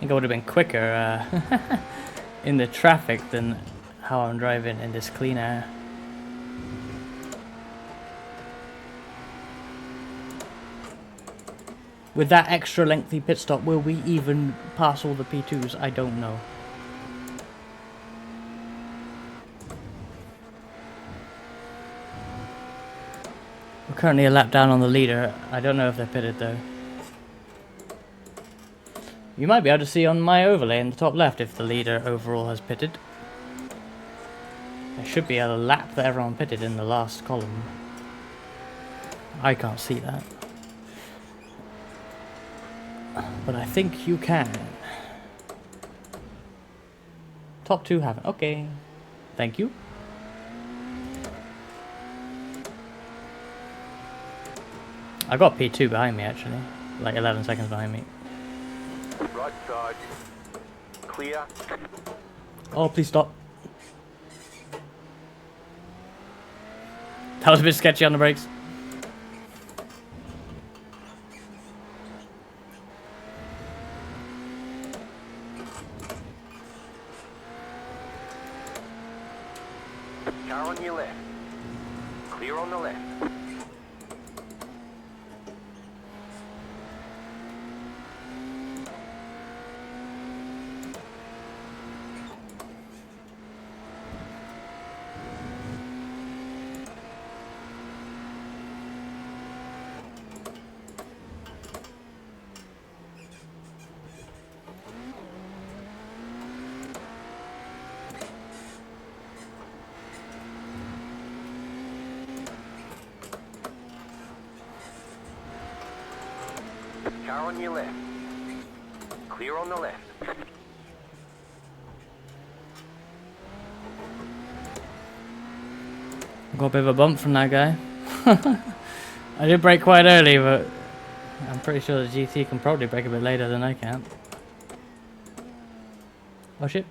think I would have been quicker in the traffic than how I'm driving in this clean air. With that extra lengthy pit stop, will we even pass all the P2s? I don't know. We're currently a lap down on the leader. I don't know if they're pitted though. You might be able to see on my overlay in the top left if the leader overall has pitted. There should be a lap that everyone pitted in the last column. I can't see that. But I think you can. Top 2 haven't. Okay. Thank you. I got P2 behind me actually. Like 11 seconds behind me. Right side. Clear. Oh, please stop. That was a bit sketchy on the brakes. Car on your left. Clear on the left. Car on your left. Clear on the left. Got a bit of a bump from that guy. I did brake quite early, but I'm pretty sure the GT can probably brake a bit later than I can. Oh shit.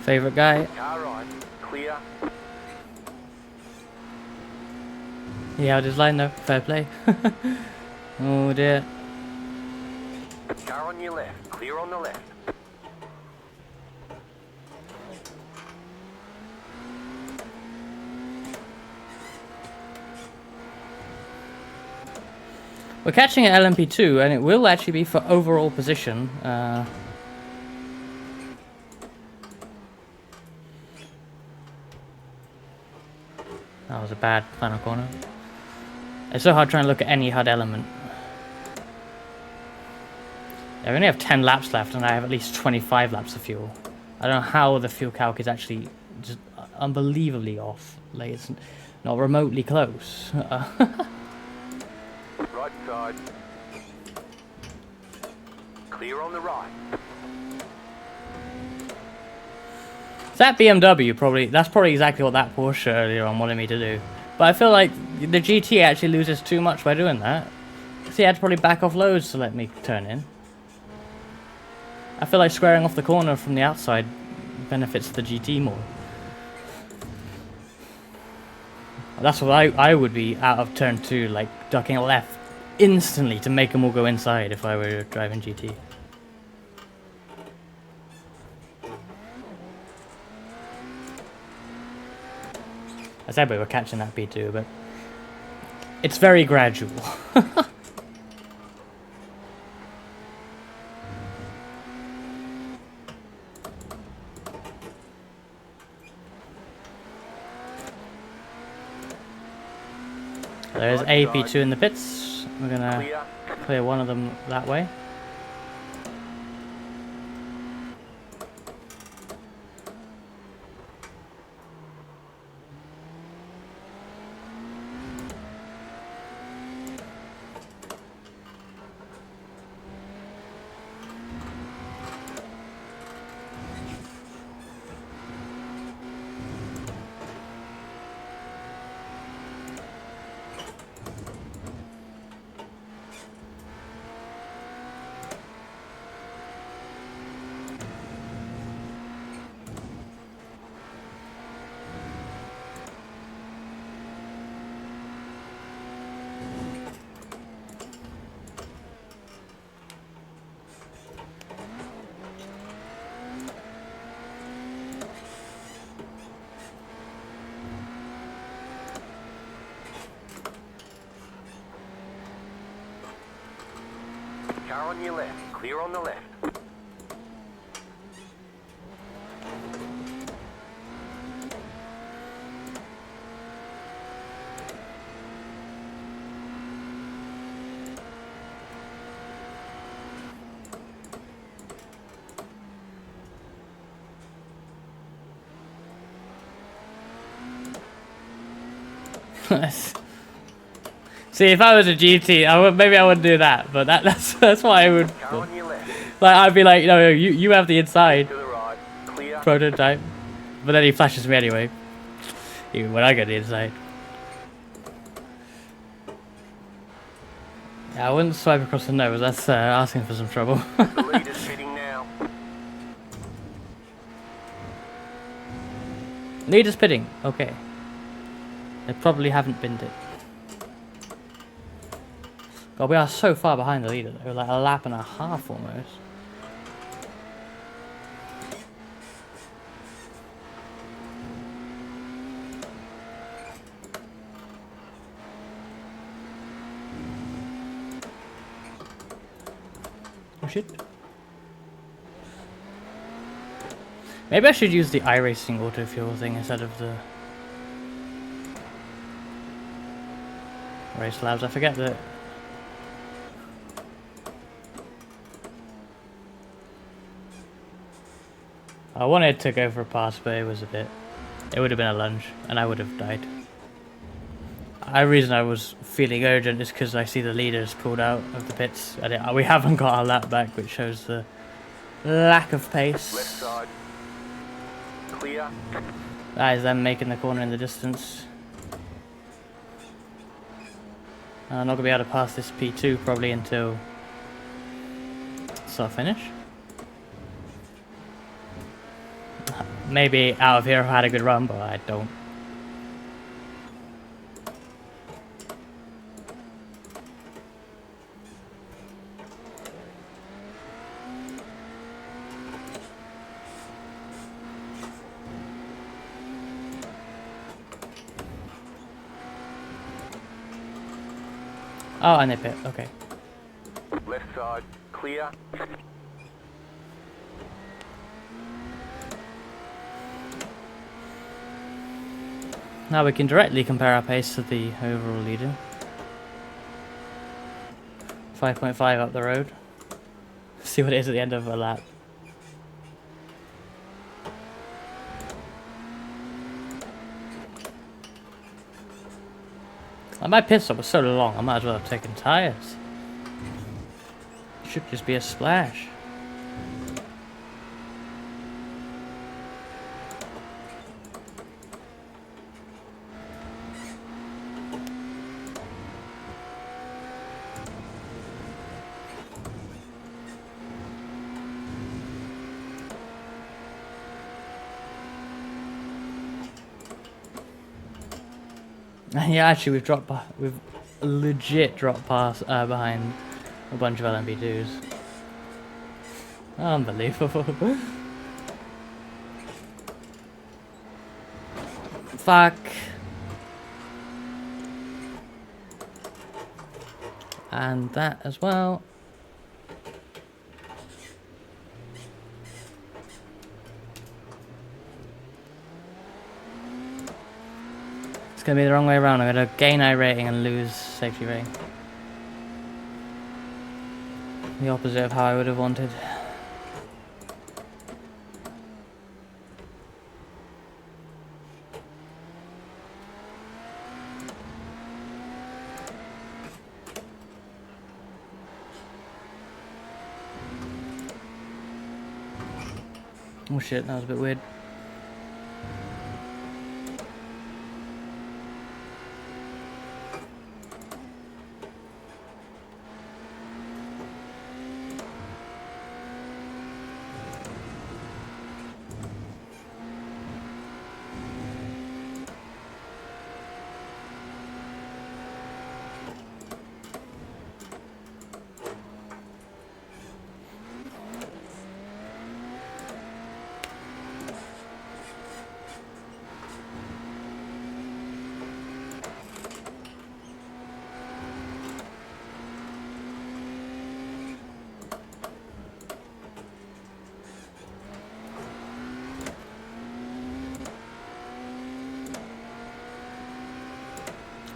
Favorite guy? Car right. Clear. He held his line though. Fair play. Oh dear. Car on your left. Clear on the left. We're catching at LMP2 and it will actually be for overall position. That was a bad final corner. It's so hard trying to look at any HUD element. I only have 10 laps left and I have at least 25 laps of fuel. I don't know how the fuel calc is actually just unbelievably off. Like it's not remotely close. Right side. Clear on the right. That BMW that's probably exactly what that Porsche earlier on wanted me to do. But I feel like the GT actually loses too much by doing that. So he had to probably back off loads to let me turn in. I feel like squaring off the corner from the outside benefits the GT more. That's what I would be out of turn 2, like ducking left instantly to make them all go inside if I were driving GT. I said we were catching that P2, but it's very gradual. There's a P2 in the pits. We're gonna clear one of them that way. Car on your left. Clear on the left. See, if I was a GT, maybe I wouldn't do that, but that's why I would. Car on your left. Like, I'd be like, no, you have the inside To the right. Clear. prototype, but then he flashes me anyway, even when I get the inside. Yeah, I wouldn't swipe across the nose. That's asking for some trouble. The leader's pitting now. Leader's pitting. Okay. They probably haven't binned it. God, we are so far behind the leader though, like a lap and a half almost. Oh shit. Maybe I should use the iRacing autofuel thing instead of the race labs. I forget that. I wanted to go for a pass, but it was a bit. It would have been a lunge, and I would have died. The reason I was feeling urgent is because I see the leaders pulled out of the pits, and we haven't got our lap back, which shows the lack of pace. Left side. Clear. That is them making the corner in the distance. I'm not going to be able to pass this P2 probably until start finish. Maybe out of here I've had a good run, but I don't. Oh, and they pit. Okay. Left side. Clear. Now we can directly compare our pace to the overall leader. 5.5 up the road. See what it is at the end of a lap. Like, my pit stop was so long, I might as well have taken tyres. It should just be a splash. Yeah, actually, we've legit dropped past behind a bunch of LMP2s. Unbelievable. Fuck. And that as well. It's going to be the wrong way around. I'm going to gain I rating and lose safety rating. The opposite of how I would have wanted. Oh shit, that was a bit weird.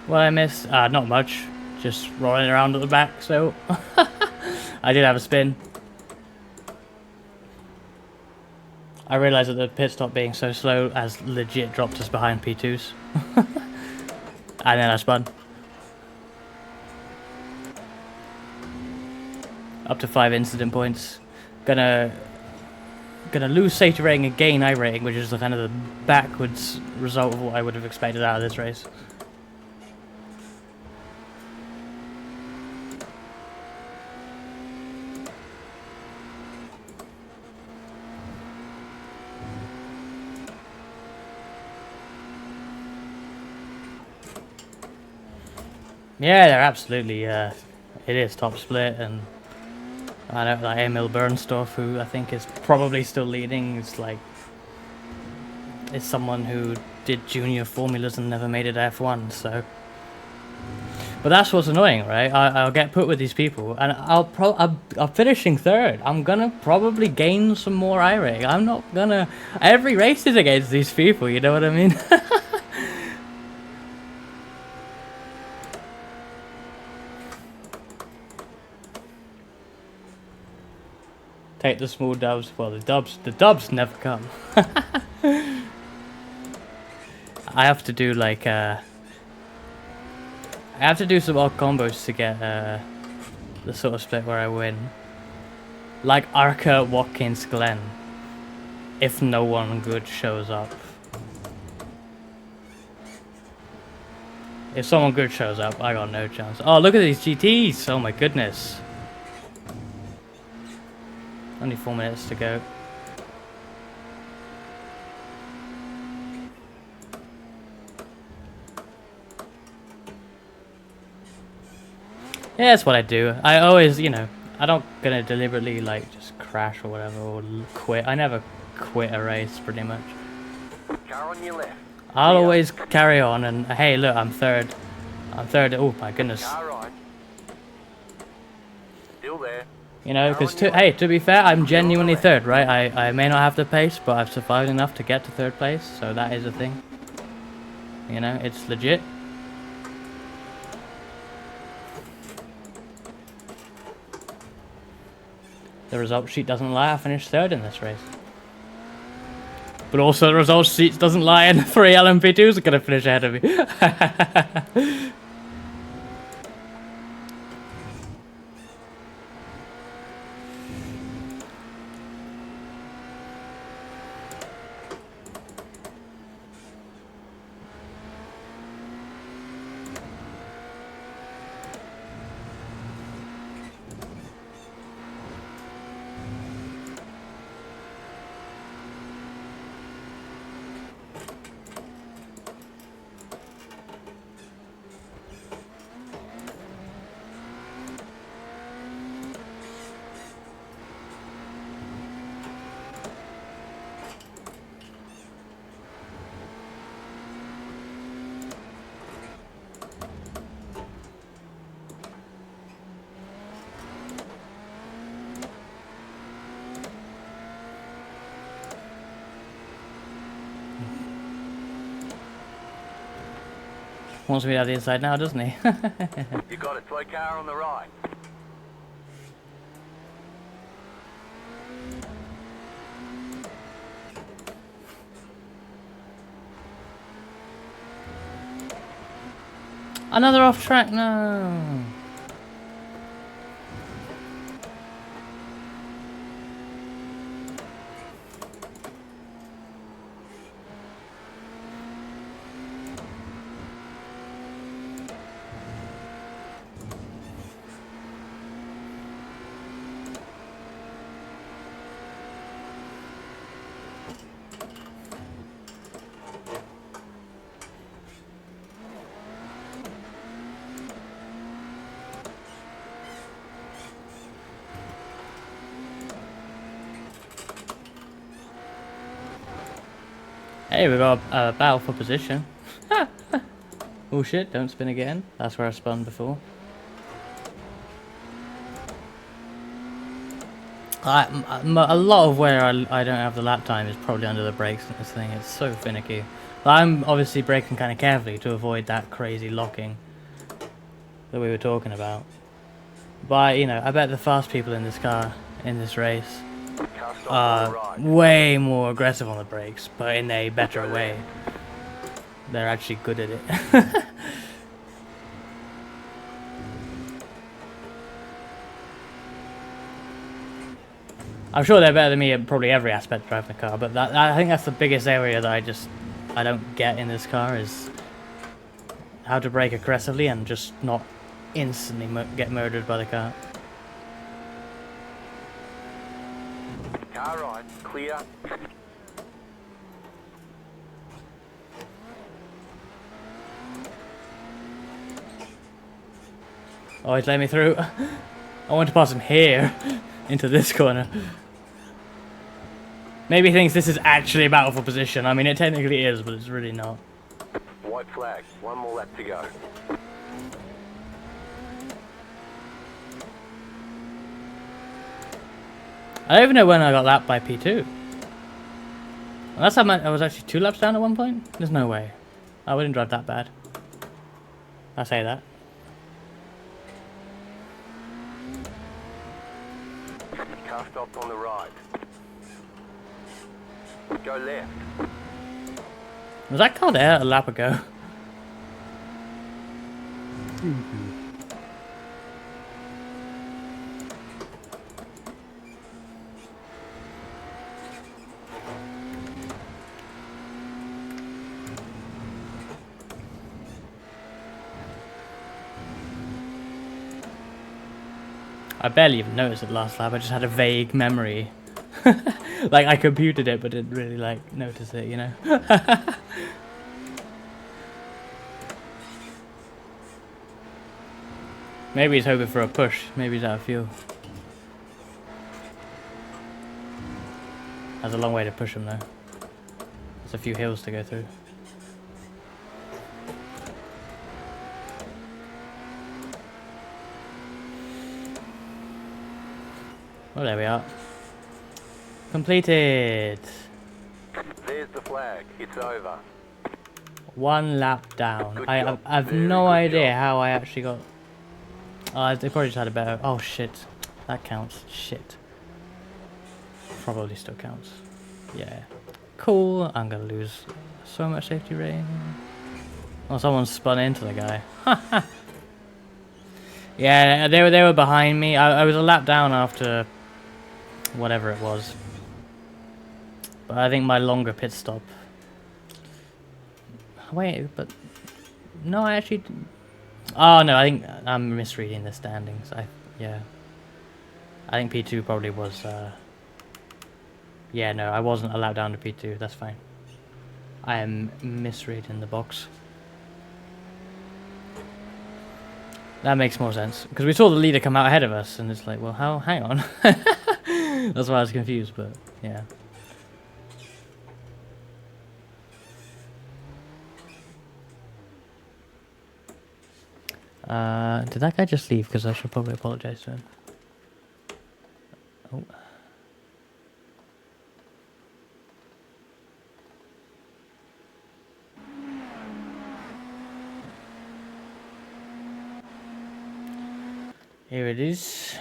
What I missed? Not much. Just rolling around at the back, so... I did have a spin. I realised that the pit stop being so slow has legit dropped us behind P2s. And then I spun. Up to 5 incident points. Gonna lose safety rating and gain I rating, which is the kind of the backwards result of what I would have expected out of this race. Yeah, they're absolutely, it is top split, and I know like Emil Bernstorff, who I think is probably still leading, is someone who did junior formulas and never made it F1, so. But that's what's annoying, right? I'll get put with these people, and I'm finishing third. I'm gonna probably gain some more I rating. I'm not gonna. Every race is against these people. You know what I mean? Take the small dubs. Well, the dubs never come. I have to do like I have to do some odd combos to get the sort of split where I win. Like Arca, Watkins, Glen. If no one good shows up. If someone good shows up, I got no chance. Oh, look at these GTs! Oh my goodness. Only 4 minutes to go. Yeah, that's what I do. I always, you know, I don't gonna deliberately like just crash or whatever or quit. I never quit a race pretty much. Car on your left. I'll always carry on and hey, look, I'm third. I'm third. Oh my goodness. Car right. Still there. You know, because hey, to be fair, I'm genuinely third, right? I may not have the pace, but I've survived enough to get to third place, so that is a thing. You know, it's legit. The result sheet doesn't lie, I finished third in this race. But also the result sheet doesn't lie, and 3 LMP2s are going to finish ahead of me. Wants me to have the inside now, doesn't he? You got it. Slow car on the right. Another off track, no. Hey, we got a battle for position. Oh shit, don't spin again. That's where I spun before. A lot of where I don't have the lap time is probably under the brakes in this thing. It's so finicky. But I'm obviously braking kind of carefully to avoid that crazy locking that we were talking about. But, you know, I bet the fast people in this car, in this race, Car stop on the are right. way more aggressive on the brakes, but in a better way. They're actually good at it. I'm sure they're better than me at probably every aspect of driving a car, but I think that's the biggest area that I don't get in this car is how to brake aggressively and just not instantly get murdered by the car. Car right. Clear. Oh, he's let me through. I want to pass him here into this corner. Maybe he thinks this is actually a battle for position. I mean, it technically is, but it's really not. White flag. One more lap to go. I don't even know when I got lapped by P2. Unless I was actually 2 laps down at one point? There's no way. I wouldn't drive that bad. I say that. Car stop on the right. Go left. Was that car there a lap ago? I barely even noticed it last lap. I just had a vague memory. Like I computed it, but didn't really like notice it, you know? Maybe he's hoping for a push. Maybe he's out of fuel. That's a long way to push him though. There's a few hills to go through. Well, there we are. Completed. There's the flag. It's over. 1 lap down. Good I job. have Very no good idea job. how I actually got... they probably just had a better... Oh shit. That counts. Shit. Probably still counts. Yeah. Cool. I'm gonna lose so much safety rating. Oh, someone spun into the guy. Yeah, they were behind me. I was a lap down after whatever it was. But I think my longer pit stop... Wait, but... No, I actually... Oh, no, I think I'm misreading the standings. Yeah. I think P2 probably was... Yeah, no, I wasn't allowed down to P2. That's fine. I am misreading the box. That makes more sense. Because we saw the leader come out ahead of us, and it's like, well, how? Hang on. That's why I was confused, but yeah. Did that guy just leave? Because I should probably apologize to him. Oh. Here it is.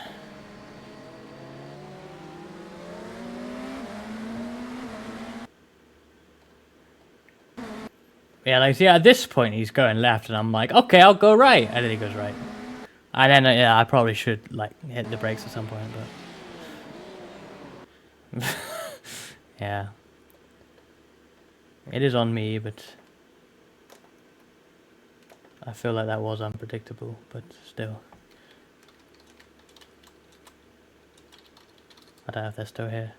Yeah, like, see, at this point he's going left, and I'm like, okay, I'll go right, and then he goes right. And then, yeah, I probably should, like, hit the brakes at some point, but... Yeah. It is on me, but... I feel like that was unpredictable, but still. I don't know if they're still here.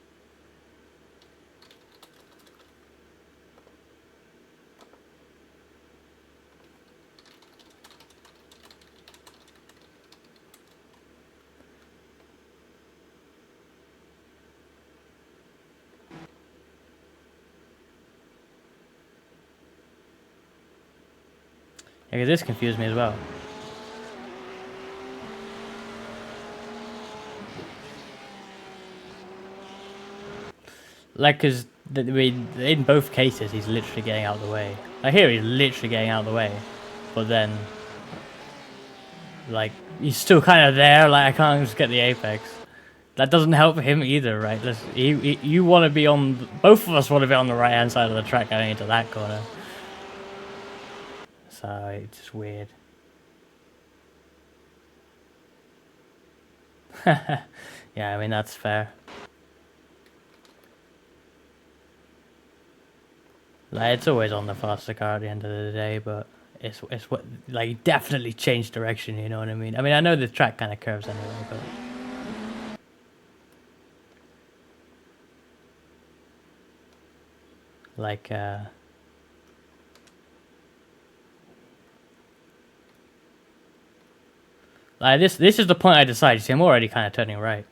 Yeah, 'cause this confused me as well. Like, cause in both cases he's literally getting out of the way. Like here he's literally getting out of the way, but then like he's still kind of there. Like I can't just get the apex. That doesn't help him either, right? You want to be on. Both of us want to be on the right hand side of the track going into that corner. So it's just weird. Yeah, I mean that's fair. Like it's always on the faster car at the end of the day, but it's what like definitely changed direction. You know what I mean? I know the track kind of curves anyway, but like this is the point I decided. See, I'm already kind of turning right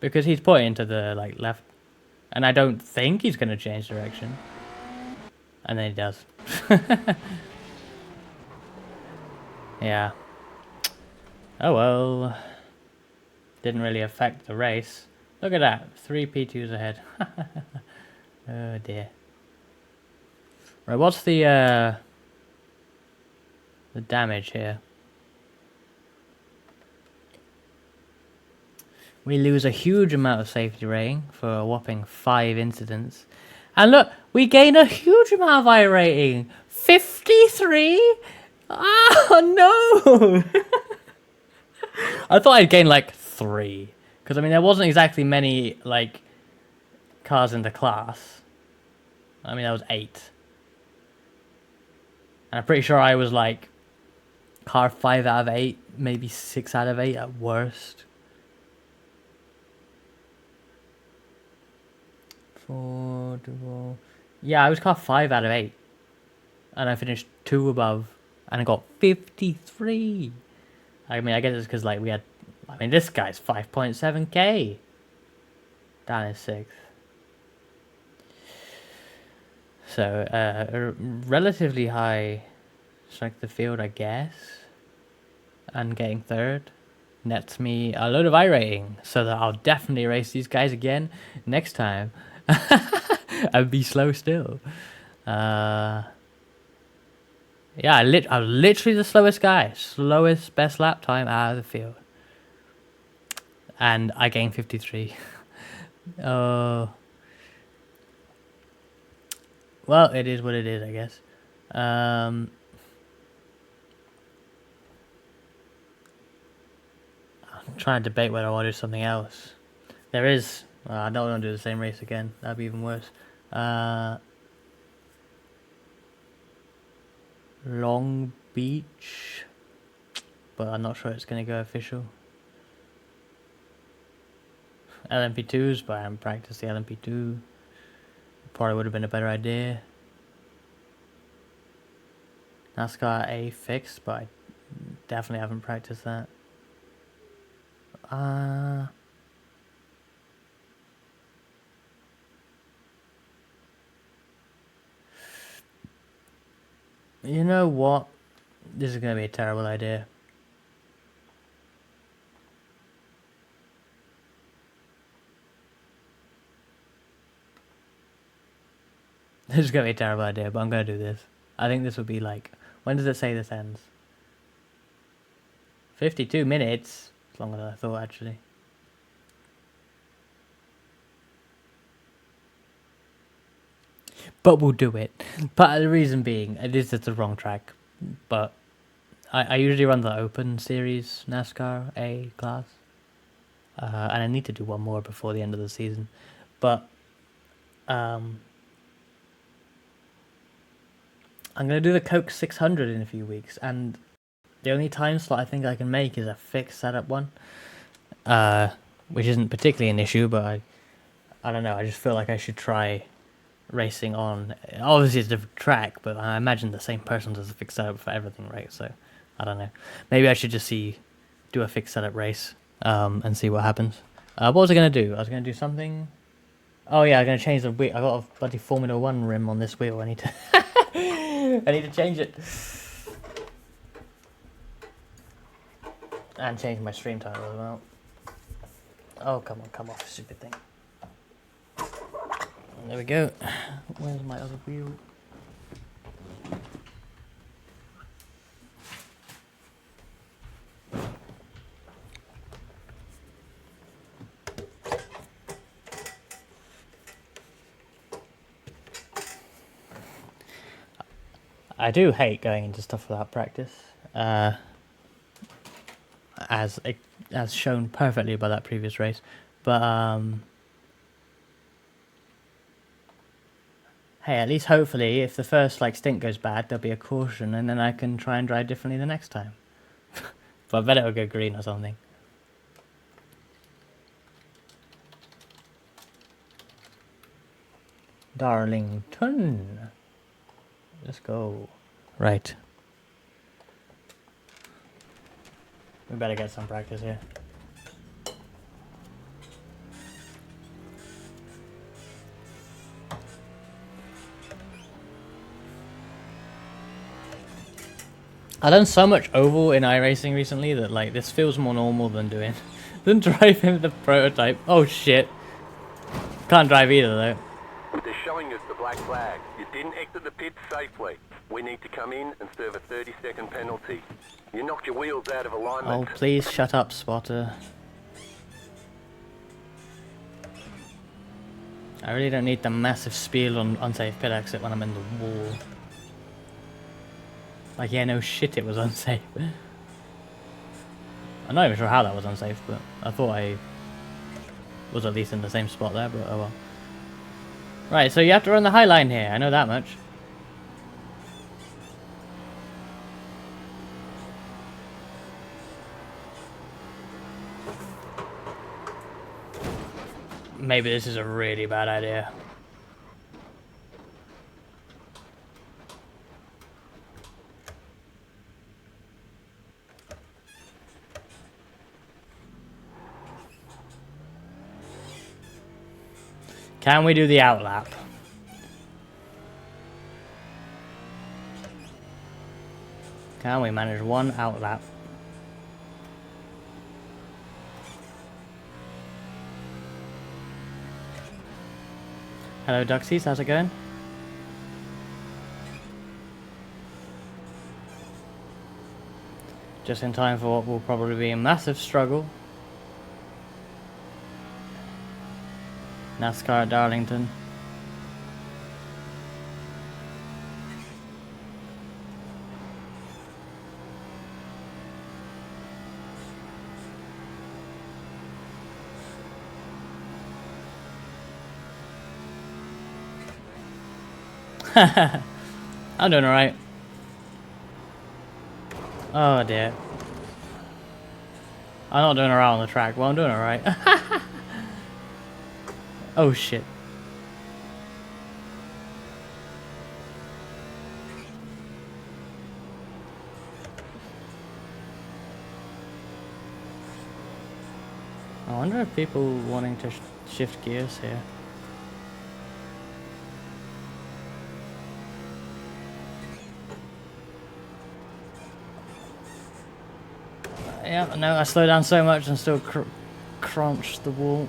because he's pointing to the like left, and I don't think he's gonna change direction, and then he does. Yeah. Oh well. Didn't really affect the race. Look at that, 3 P2s ahead. Oh dear. Right, what's the damage here? We lose a huge amount of safety rating for a whopping 5 incidents. And look, we gain a huge amount of I rating. 53? Oh no! I thought I'd gain like 3. Because I mean there wasn't exactly many like cars in the class. I mean that was 8. And I'm pretty sure I was like car 5 out of 8, maybe 6 out of 8 at worst. 4, 2, yeah, I was car 5 out of 8. And I finished 2 above. And I got 53. I mean, I guess it's because, like, we had... I mean, this guy's 5.7k. Down in 6th. So, a relatively high strength of field, I guess. And getting 3rd nets me a load of I rating. So that I'll definitely race these guys again next time. And be slow still. Yeah, I was literally the slowest guy. Slowest best lap time out of the field. And I gained 53. Oh. Well, it is what it is, I guess. I'm trying to debate whether I want to do something else. There is... I don't want to do the same race again. That'd be even worse. Long Beach, but I'm not sure it's going to go official. LMP2s, but I haven't practiced the LMP2. Probably would have been a better idea. NASCAR A fixed, but I definitely haven't practiced that. You know what? This is going to be a terrible idea. This is going to be a terrible idea, but I'm going to do this. I think this will be like... When does it say this ends? 52 minutes. It's longer than I thought, actually. But we'll do it. But the reason being, it is just the wrong track. But I usually run the Open Series NASCAR A class. And I need to do one more before the end of the season. But I'm going to do the Coke 600 in a few weeks. And the only time slot I think I can make is a fixed setup one. Which isn't particularly an issue, but I don't know. I just feel like I should try racing on... Obviously it's a different track, but I imagine the same person does a fixed setup for everything, right? So, I don't know. Maybe I should just do a fixed setup race and see what happens. What was I going to do? I was going to do something... Oh yeah, I'm going to change the wheel. I got a bloody Formula 1 rim on this wheel. I need to... I need to change it. And change my stream title as well. Oh, come on, come off, stupid thing. There we go. Where's my other wheel? I do hate going into stuff without practice, as shown perfectly by that previous race. But hey, at least hopefully, if the first stint goes bad, there'll be a caution, and then I can try and drive differently the next time. But I bet it'll go green or something. Darlington. Let's go. Right. We better get some practice here. I've done so much oval in iRacing recently that this feels more normal than driving the prototype. Oh shit. Can't drive either though. They're showing us the black flag. You didn't exit the pits safely. We need to come in and serve a 30-second penalty. You knocked your wheels out of alignment. Oh, please shut up, spotter. I really don't need the massive spiel on unsafe pit exit when I'm in the wall. Yeah, no shit, it was unsafe. I'm not even sure how that was unsafe, but I thought I was at least in the same spot there, but oh well. Right, so you have to run the high line here, I know that much. Maybe this is a really bad idea. Can we do the outlap? Can we manage one outlap? Hello Duxies, how's it going? Just in time for what will probably be a massive struggle. NASCAR at Darlington. I'm doing alright. Oh dear. I'm not doing alright on the track. Well, I'm doing alright. Oh shit. I wonder if people wanting to shift gears here. Yeah, no, I slowed down so much and still crunched the wall.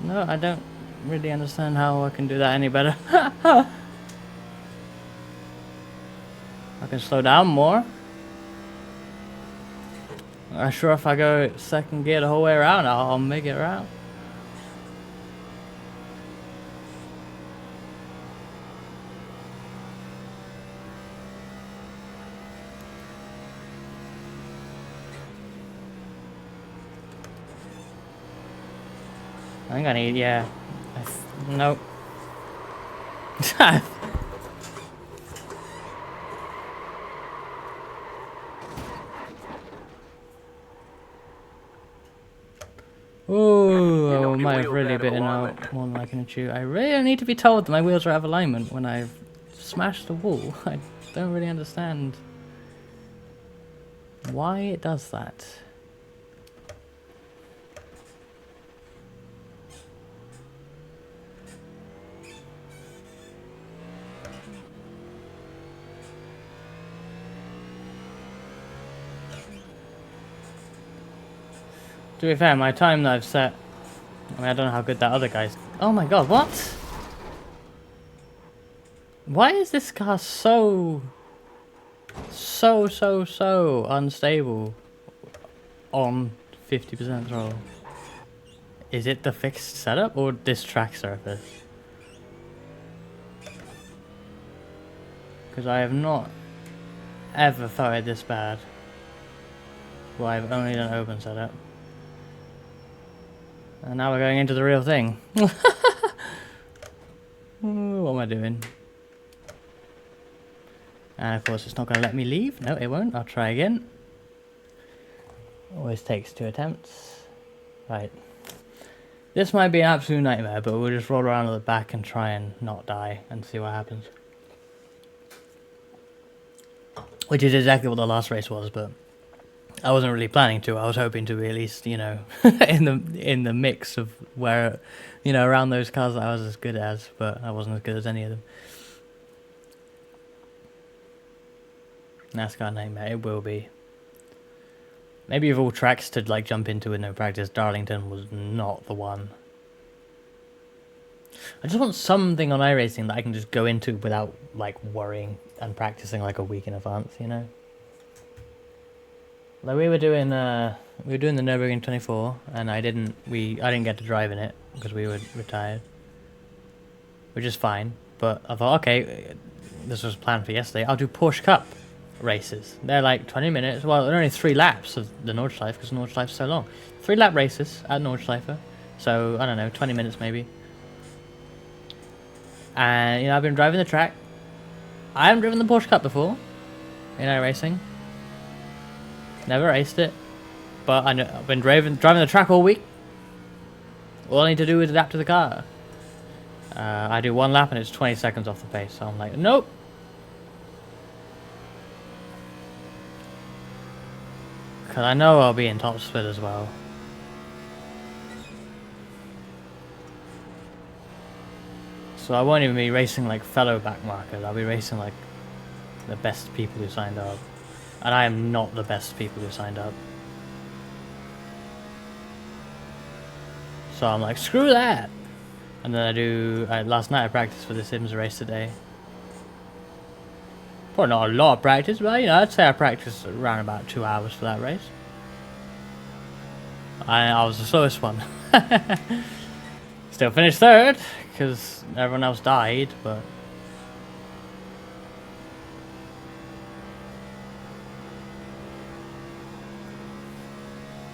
No, I don't really understand how I can do that any better. I can slow down more. I'm sure if I go second gear the whole way around, I'll make it around. I think I need, yeah. Nope. Ooh, I might have really bitten out more than I can chew. I really don't need to be told that my wheels are out of alignment when I've smash the wall. I don't really understand why it does that. To be fair, my time that I've set, I mean, I don't know how good that other guy's. Oh my god, what? Why is this car so unstable on 50% throttle? Is it the fixed setup or this track surface? Because I have not ever felt it this bad. Well, I've only done open setup. And now we're going into the real thing. Ooh, what am I doing? And of course it's not going to let me leave. No, it won't. I'll try again. Always takes 2 attempts. Right. This might be an absolute nightmare, but we'll just roll around at the back and try and not die and see what happens. Which is exactly what the last race was, but I wasn't really planning to. I was hoping to be at least, you know, in the mix of where, you know, around those cars that I was as good as, but I wasn't as good as any of them. NASCAR nightmare, it will be. Maybe of all tracks to like jump into with no practice, Darlington was not the one. I just want something on iRacing that I can just go into without like worrying and practicing like a week in advance, you know. Like we were doing the Nürburgring 24, and I didn't get to drive in it because we were retired, which is fine. But I thought, okay, this was planned for yesterday. I'll do Porsche Cup races. They're like 20 minutes. Well, they're only 3 laps of the Nordschleife because Nordschleife's so long. 3 lap races at Nordschleife, so I don't know, 20 minutes maybe. And you know, I've been driving the track. I haven't driven the Porsche Cup before in iRacing. Never raced it, but I know I've been driving the track all week. All I need to do is adapt to the car. I do 1 lap and it's 20 seconds off the pace, so I'm like, nope. Because I know I'll be in top speed as well. So I won't even be racing like fellow backmarkers, I'll be racing like the best people who signed up. And I am not the best people who signed up. So I'm like, screw that! And then last night I practiced for this IMSA race today. Probably not a lot of practice, but you know, I'd say I practiced around about 2 hours for that race. I was the slowest one. Still finished 3rd, because everyone else died, but...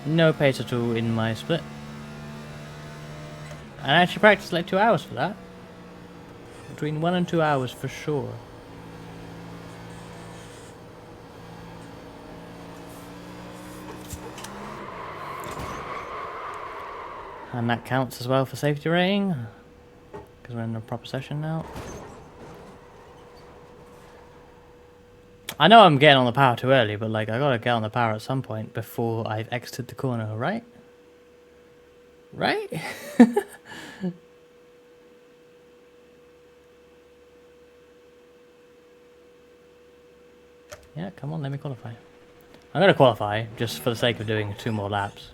no pace at all in my split. And I actually practiced like 2 hours for that. Between 1 and 2 hours for sure. And that counts as well for safety rating, because we're in a proper session now. I know I'm getting on the power too early, but like I gotta get on the power at some point before I've exited the corner, right? Right? Yeah, come on, let me qualify. I'm gonna qualify just for the sake of doing 2 more laps.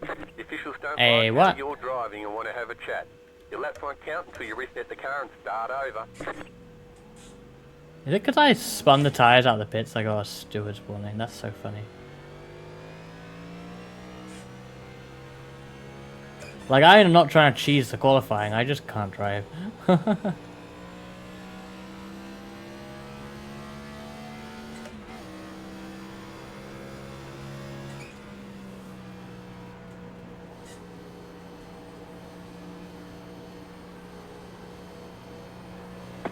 The officials don't Hey, like what? how you're driving and want to have a chat. Your laps won't count until you reset the car and start over. Is it because I spun the tyres out of the pits like I got a steward's warning? That's so funny. Like, I am not trying to cheese the qualifying, I just can't drive.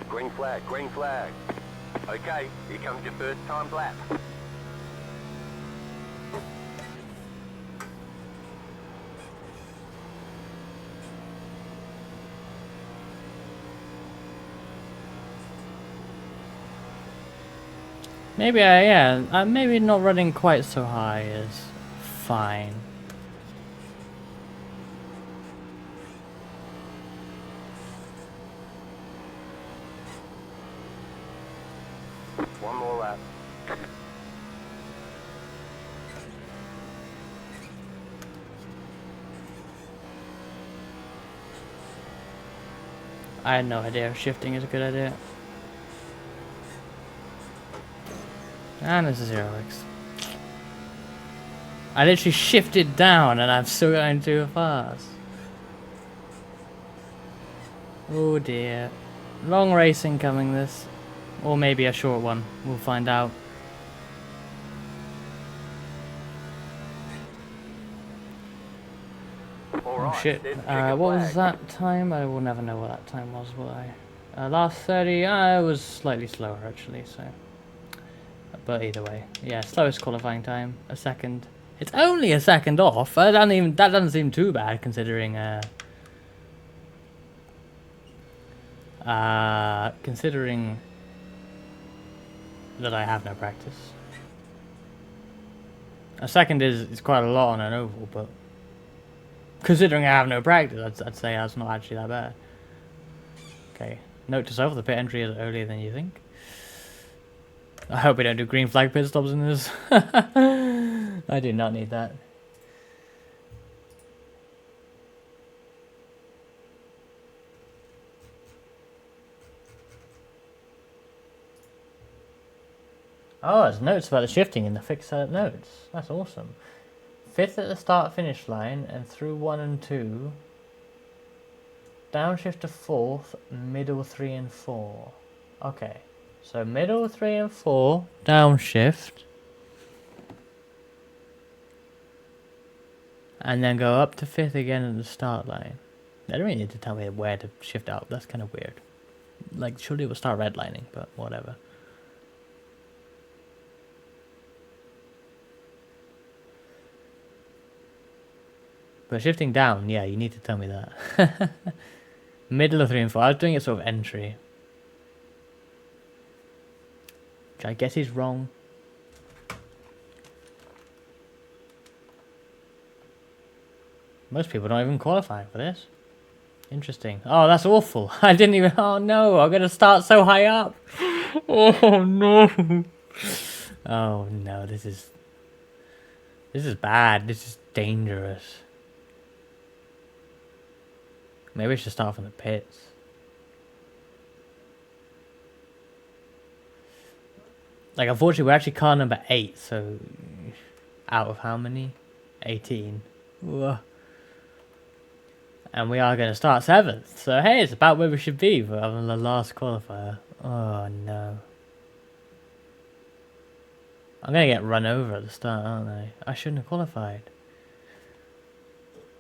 Green flag, green flag. Okay, here comes your first time lap. Maybe maybe not running quite so high is fine. One more lap. I had no idea if shifting is a good idea. And it's a 0x. I literally shifted down and I'm still going too fast. Oh dear. Long racing coming this. Or maybe a short one. We'll find out. Oh shit. What was that time? I will never know what that time was, will I? Last 30, I was slightly slower actually, so. But either way. Yeah, slowest qualifying time. A second. It's only a second off. That doesn't seem too bad considering considering that I have no practice. A second is quite a lot on an oval, but considering I have no practice, I'd say that's not actually that bad. Okay, note to self, the pit entry is earlier than you think. I hope we don't do green flag pit stops in this. I do not need that. Oh, there's notes about the shifting in the fixed set notes. That's awesome. 5th at the start finish line and through 1 and 2. Downshift to 4th, middle 3 and 4. Okay, so middle 3 and 4, downshift. And then go up to 5th again at the start line. They don't really need to tell me where to shift out, that's kind of weird. Like, surely it will start redlining, but whatever. But shifting down, yeah, you need to tell me that. Middle of 3 and 4. I was doing it sort of entry. Which I guess is wrong. Most people don't even qualify for this. Interesting. Oh, that's awful. I didn't even... Oh no, I'm going to start so high up. Oh no. Oh no, this is bad. This is dangerous. Maybe I should start from the pits. Like, unfortunately, we're actually car number 8, so... Out of how many? 18. Ugh. And we are going to start 7th. So, hey, it's about where we should be for the last qualifier. Oh, no. I'm going to get run over at the start, aren't I? I shouldn't have qualified.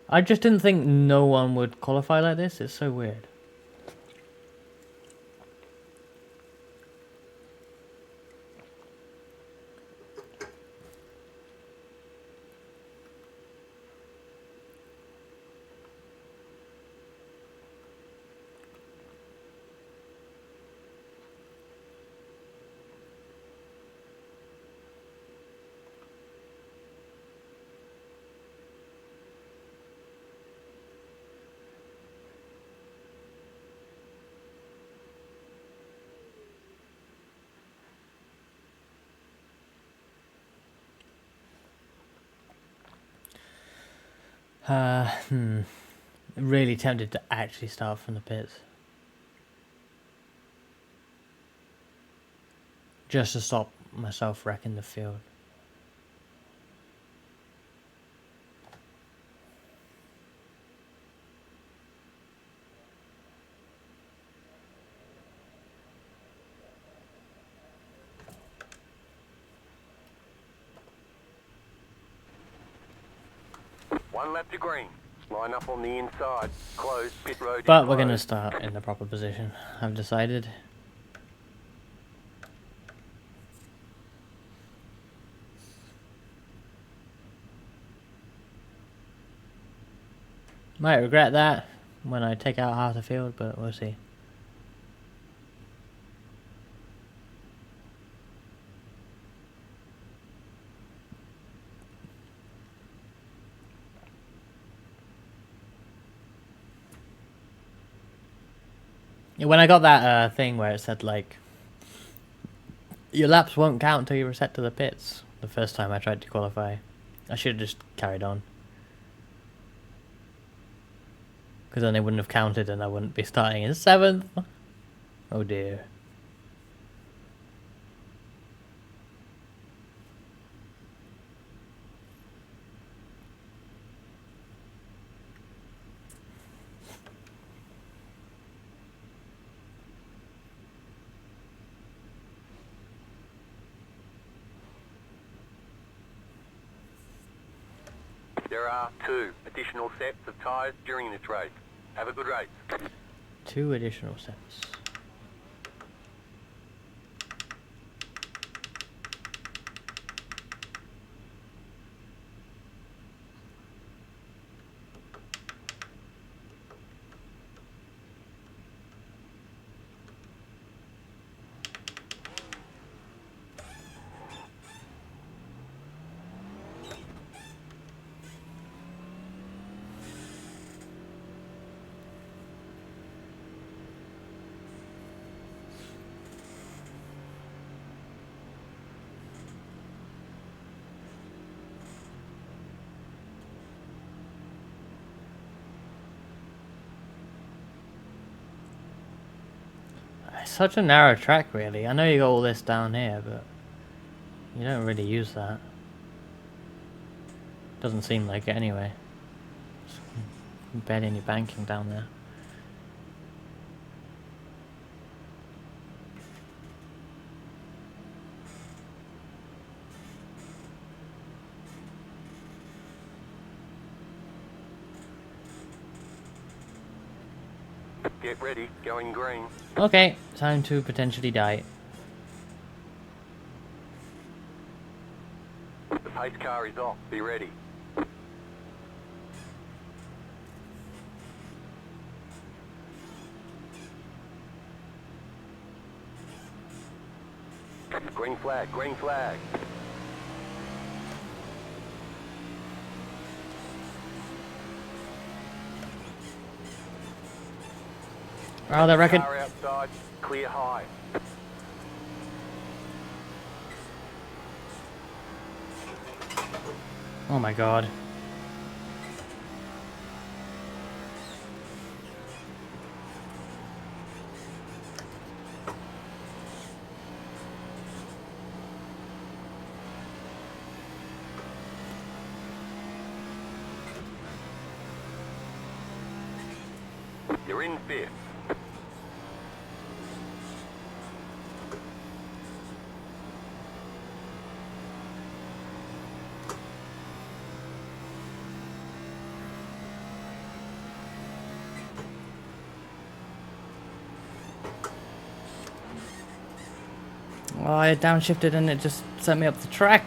I just didn't think no one would qualify like this. It's so weird. Really tempted to actually start from the pits. Just to stop myself wrecking the field. One lap to green. Line up on the inside. Close. Pit road. But we're going to start in the proper position, I've decided. Might regret that when I take out half the field, but we'll see. When I got that thing where it said like your laps won't count until you reset to the pits, the first time I tried to qualify, I should have just carried on. Because then they wouldn't have counted and I wouldn't be starting in 7th. Oh dear. There are 2 additional sets of tyres during this race. Have a good race. 2 additional sets. It's such a narrow track, really. I know you got all this down here, but you don't really use that. Doesn't seem like it anyway. Barely any banking down there. Get ready, going green. Okay, time to potentially die. The pace car is off, be ready. Green flag, green flag. Oh, that reckon. Car outside, clear high. Oh my god. You're in 5th. Oh, I downshifted and it just sent me up the track.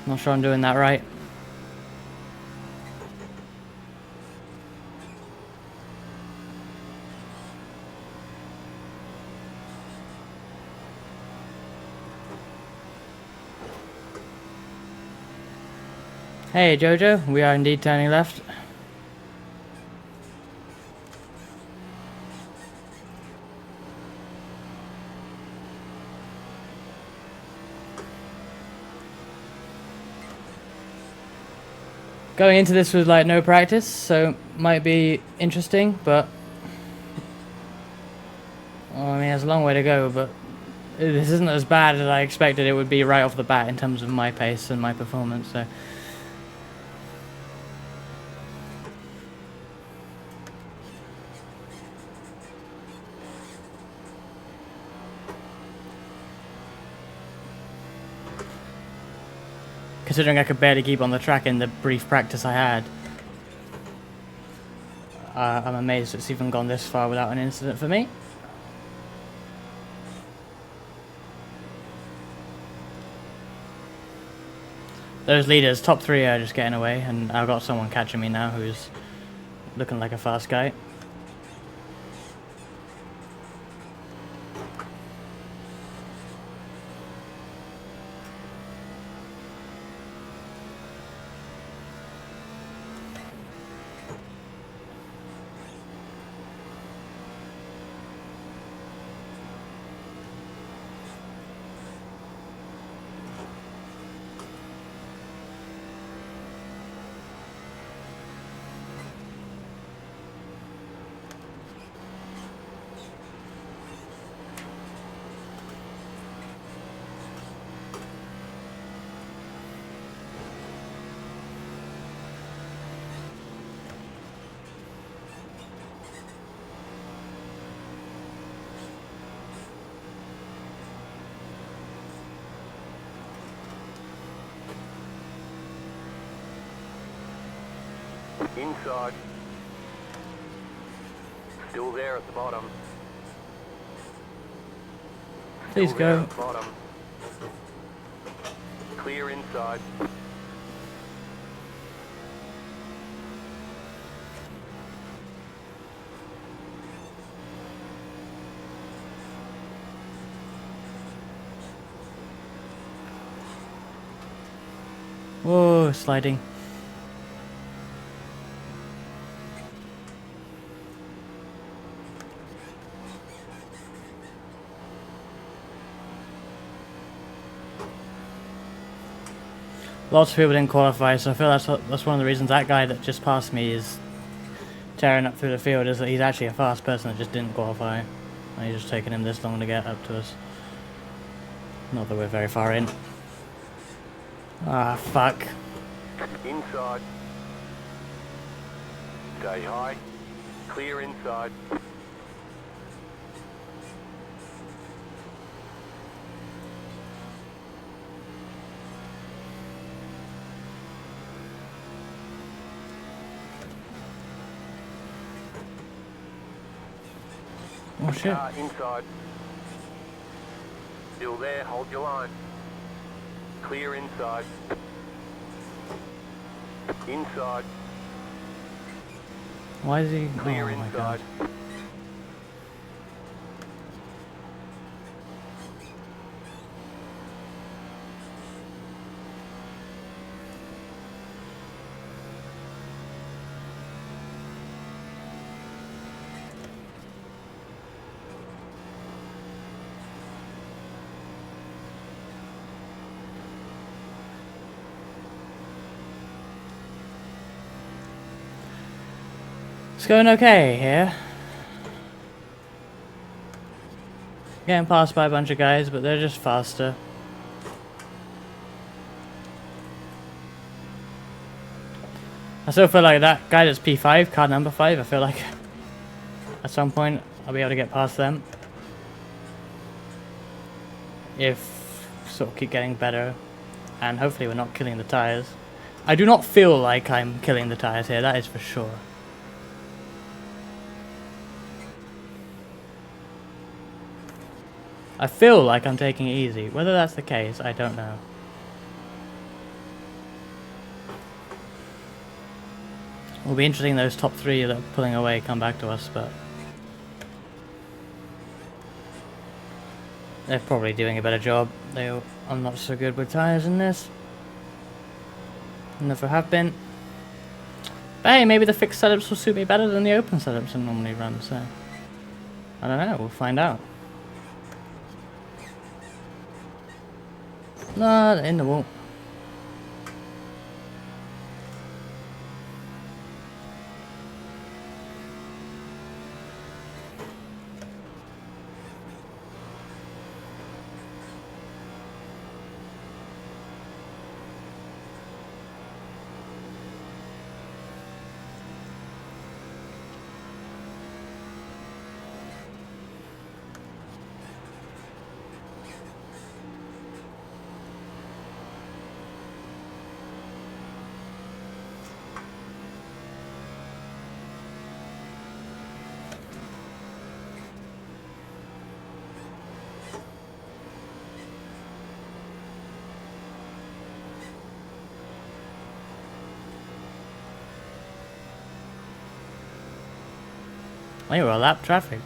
Not sure I'm doing that right. Hey Jojo, we are indeed turning left. Going into this with like no practice, so might be interesting, but well, I mean there's a long way to go, but this isn't as bad as I expected it would be right off the bat in terms of my pace and my performance, so considering I could barely keep on the track in the brief practice I had. I'm amazed it's even gone this far without an incident for me. Those leaders, top 3 are just getting away, and I've got someone catching me now who's looking like a fast guy. Inside. Still there at the bottom. Please Still there go. at the bottom. Clear inside. Whoa, sliding. Lots of people didn't qualify, so I feel that's one of the reasons that guy that just passed me is tearing up through the field, is that he's actually a fast person that just didn't qualify. And he's just taking him this long to get up to us. Not that we're very far in. Ah, fuck. Inside. Stay high. Clear inside. Oh shit. Car inside. Still there, hold your line. Clear inside. Inside. Why is he... Clear oh my god. inside. It's going okay here. Getting passed by a bunch of guys, but they're just faster. I still feel like that guy that's P5, car number 5, I feel like at some point I'll be able to get past them. If sort of keep getting better, and hopefully we're not killing the tyres. I do not feel like I'm killing the tyres here, that is for sure. I feel like I'm taking it easy. Whether that's the case, I don't know. It'll be interesting those top 3 that are pulling away come back to us, but they're probably doing a better job. I'm not so good with tyres in this. Never have been. But hey, maybe the fixed setups will suit me better than the open setups I normally run, so I don't know, we'll find out. Not in the wall. Oh, you were lap traffic.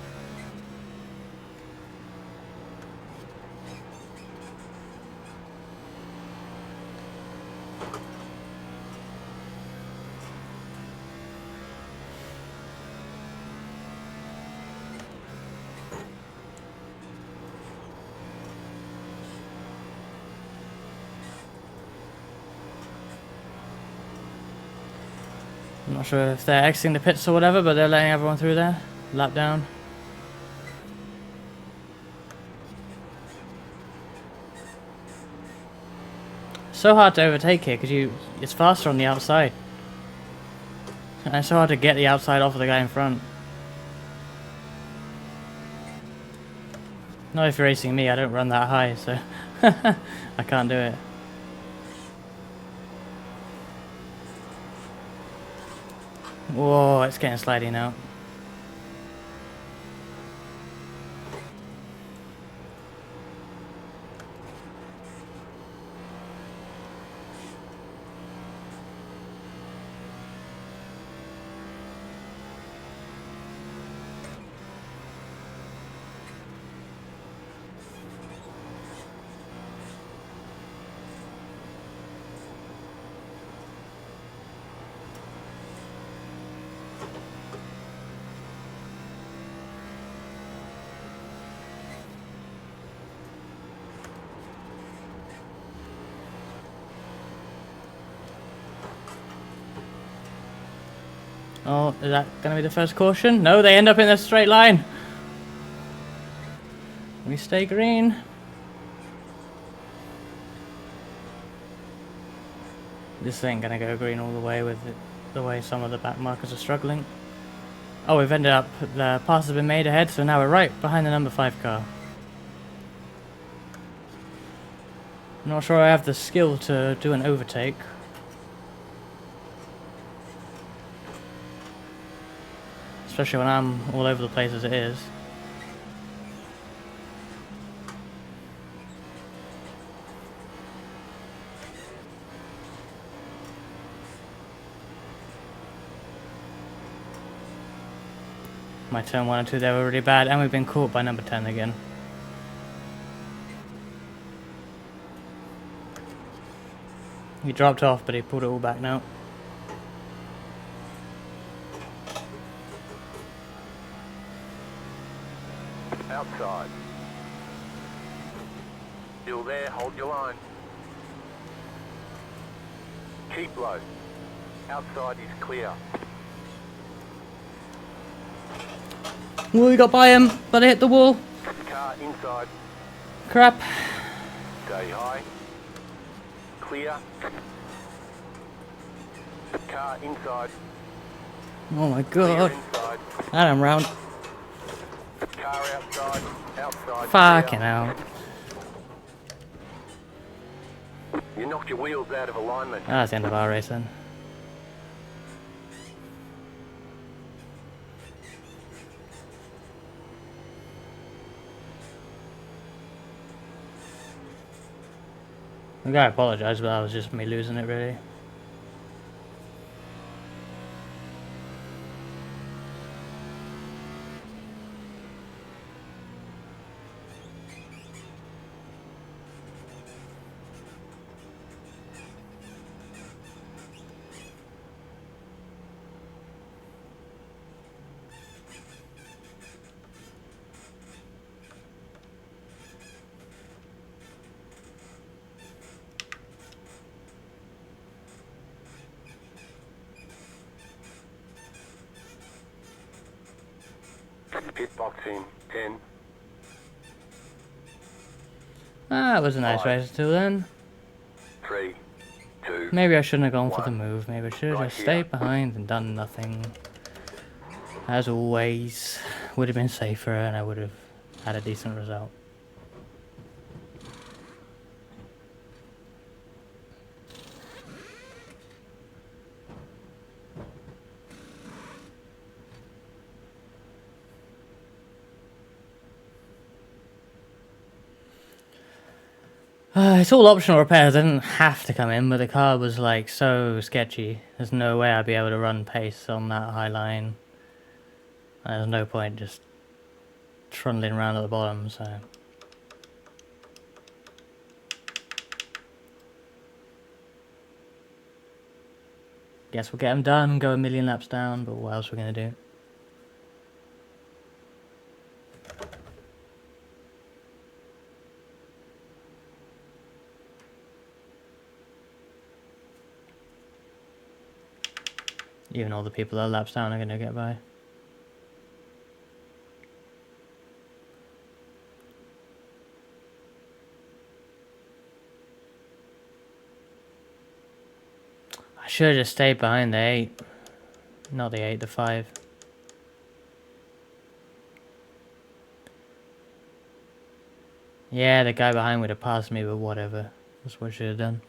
I'm not sure if they're exiting the pits or whatever, but they're letting everyone through there. Lap down. So hard to overtake here because it's faster on the outside. And it's so hard to get the outside off of the guy in front. Not if you're racing me, I don't run that high, so I can't do it. Whoa, it's getting slidey now. Oh, is that going to be the first caution? No, they end up in a straight line. We stay green. This ain't going to go green all the way with it, the way some of the back markers are struggling. Oh, we've ended up, the pass has been made ahead, so now we're right behind the number 5 car. I'm not sure I have the skill to do an overtake. Especially when I'm all over the place as it is. My turn 1 and 2 there were really bad, and we've been caught by number 10 again. He dropped off, but he pulled it all back now. Outside. Still there, hold your line. Keep low. Outside is clear. Well, we got by him, but I hit the wall. Car inside. Crap. Stay high. Clear. Car inside. Oh my Clear god. inside. And I'm round. Car outside. Outside. Fucking clear. hell. You knocked your wheels out of alignment. That's the end of our race then. I gotta apologise, but that was just me losing it really. Pit box in. 10. Ah, it was a nice 5, race until then. 3, 2. Maybe I shouldn't have gone for the 1. move. Maybe I should have Right just here. stayed behind and done nothing. As always, would have been safer and I would have had a decent result. It's all optional repairs. I didn't have to come in, but the car was like so sketchy. There's no way I'd be able to run pace on that high line. There's no point just trundling around at the bottom, so. Guess we'll get them done, go a million laps down, but what else are we going to do? Even all the people that are laps down are going to get by. I should have just stayed behind the 8. Not the 8, the 5. Yeah, the guy behind would have passed me, but whatever. That's what I should have done.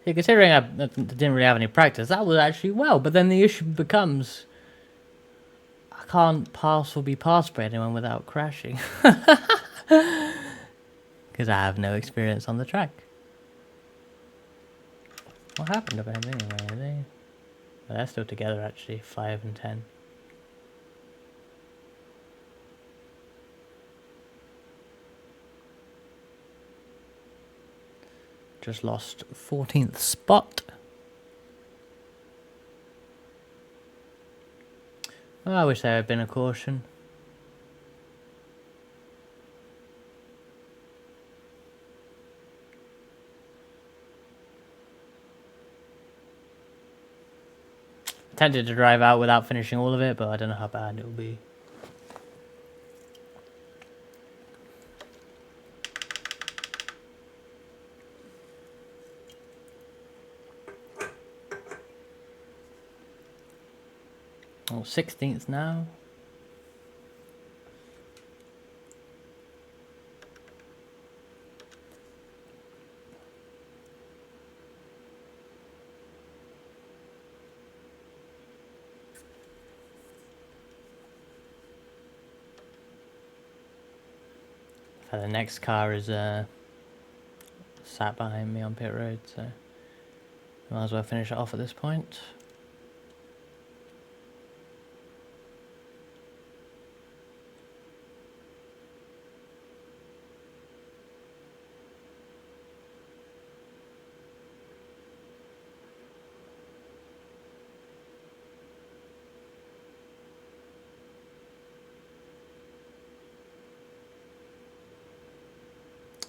Yeah, considering I didn't really have any practice, that was actually well. But then the issue becomes, I can't pass or be passed by anyone without crashing. Because I have no experience on the track. What happened to them anyway? Well, they're still together actually, 5 and 10. Just lost 14th spot. Well, I wish there had been a caution. Tempted to drive out without finishing all of it, but I don't know how bad it will be. Oh, 16th now. The next car is sat behind me on pit road, so might as well finish it off at this point.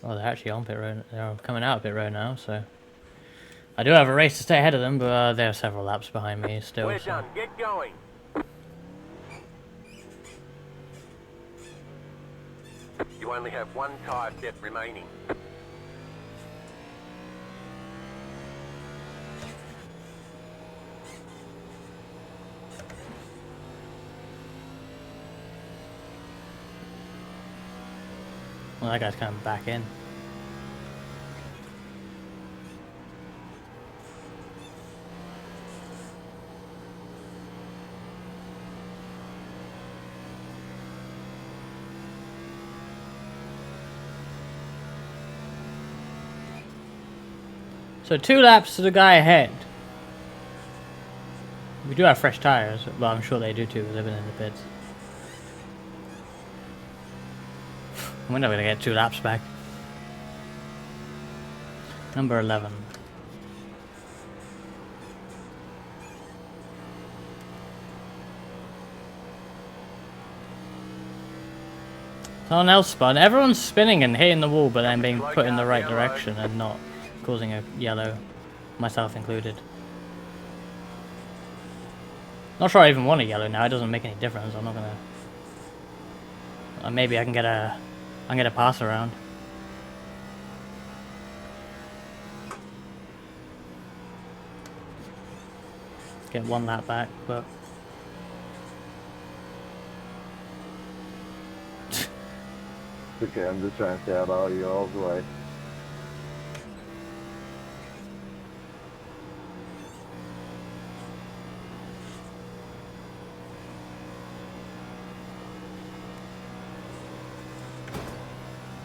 Oh, they're actually on pit road. They're coming out of pit road now, so I do have a race to stay ahead of them, but they're several laps behind me still. We're so. done. Get going. You only have one tyre depth remaining. Well, that guy's coming back in. So 2 laps to the guy ahead. We do have fresh tyres. Well, I'm sure they do too, because they've been in the pits. We're not going to get 2 laps back. Number 11. Someone else spun. Everyone's spinning and hitting the wall, but then being put in the right direction and not causing a yellow, myself included. Not sure I even want a yellow now. It doesn't make any difference. I'm not gonna. Maybe I can get a. I can get a pass around. Get 1 lap back, but. Okay, I'm just trying to stay out all you all's way.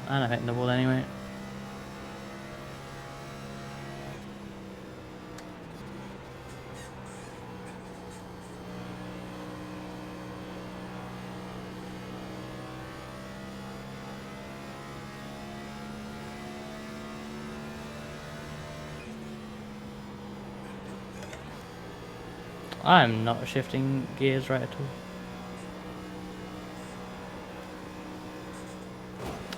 I'm not hitting the wall anyway. I'm not shifting gears right at all.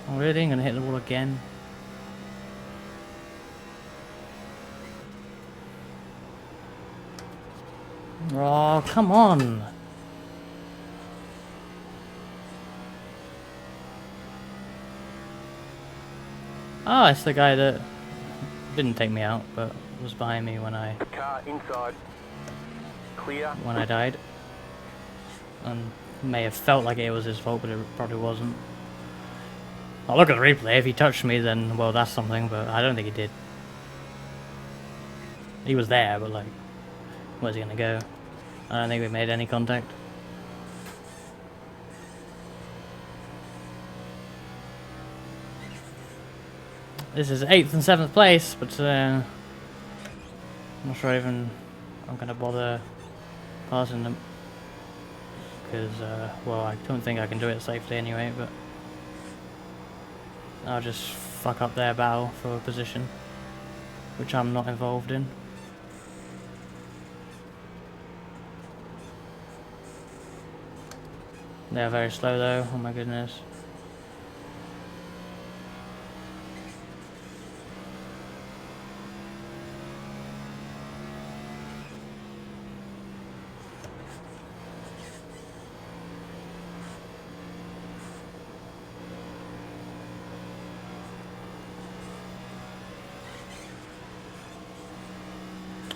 Oh really? I'm gonna hit the wall again. Oh, come on! Oh, it's the guy that didn't take me out, but was behind me when I Car inside. Clear. when I died. And may have felt like it was his fault, but it probably wasn't. I'll look at the replay. If he touched me, then, well, that's something, but I don't think he did. He was there, but like, where's he gonna go? I don't think we made any contact. This is 8th and 7th place, but I'm not sure even I'm gonna bother passing them. Because, well, I don't think I can do it safely anyway, but I'll just fuck up their battle for a position, which I'm not involved in. They're very slow though, oh my goodness.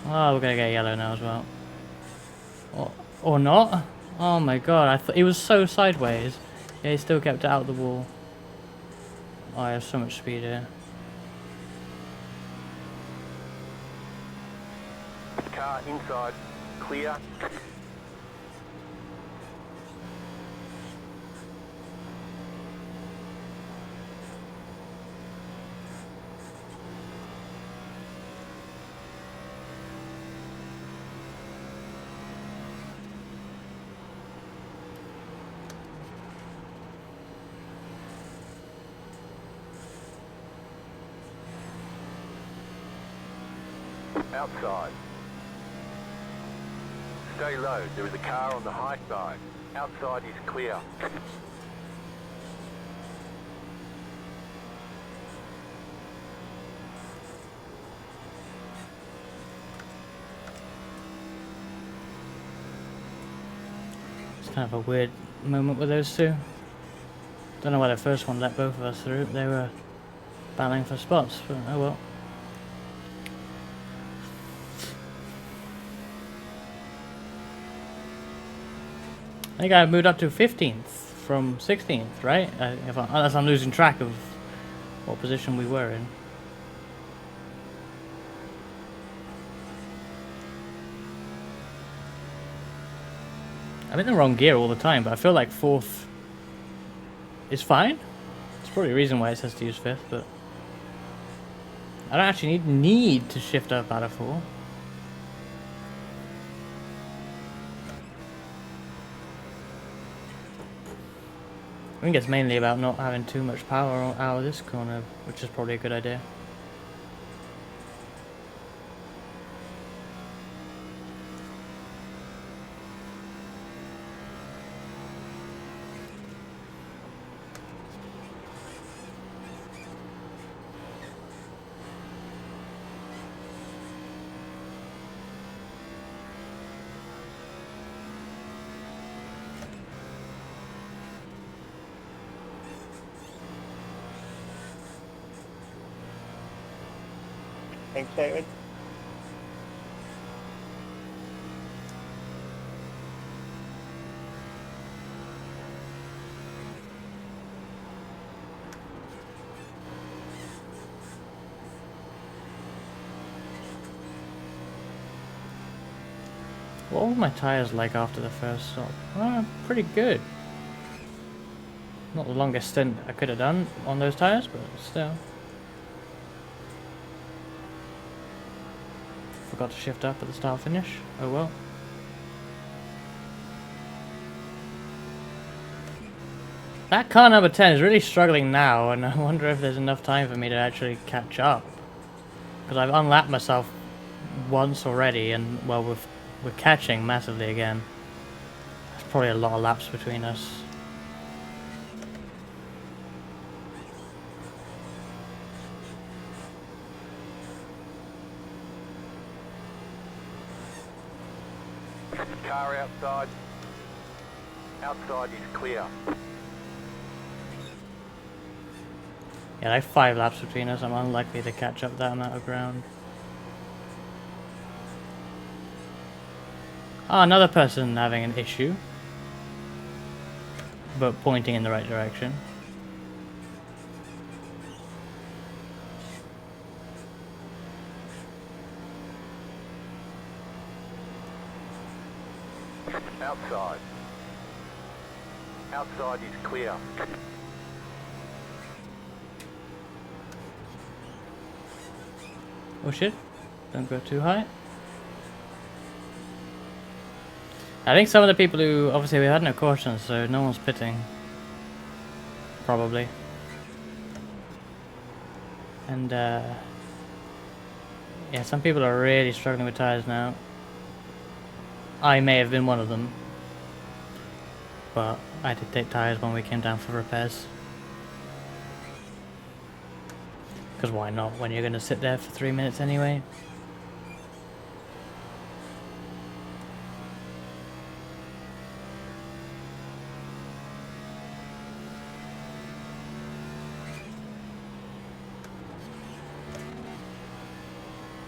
Oh, we're gonna get yellow now as well. Or not? Oh my god, I thought he was so sideways. Yeah, he still kept it out of the wall. Oh, I have so much speed here. Car inside, clear. Outside. Stay low, there is a car on the high side. Outside is clear. It's kind of a weird moment with those two. Don't know why the first one let both of us through. They were battling for spots, but oh well. I think I moved up to 15th from 16th, right? Unless I'm losing track of what position we were in. I'm in the wrong gear all the time, but I feel like 4th is fine. It's probably a reason why it says to use 5th, but I don't actually need to shift up out of 4. I think it's mainly about not having too much power out of this corner, which is probably a good idea. Thanks, David. What were my tires like after the first stop? Pretty good. Not the longest stint I could have done on those tires, but still. Forgot to shift up at the start finish. Oh well. That car number 10 is really struggling now, and I wonder if there's enough time for me to actually catch up. Because I've unlapped myself once already, and well, we're catching massively again. There's probably a lot of laps between us. Car outside. Outside is clear. Yeah, like 5 laps between us. I'm unlikely to catch up that amount of ground. Ah, another person having an issue, but pointing in the right direction. Outside. Outside is clear. Oh shit. Don't go too high. I think some of the people who... Obviously we had no cautions, so no one's pitting. Probably. And yeah, some people are really struggling with tyres now. I may have been one of them. But I did take tyres when we came down for repairs. Because why not, when you're going to sit there for 3 minutes anyway?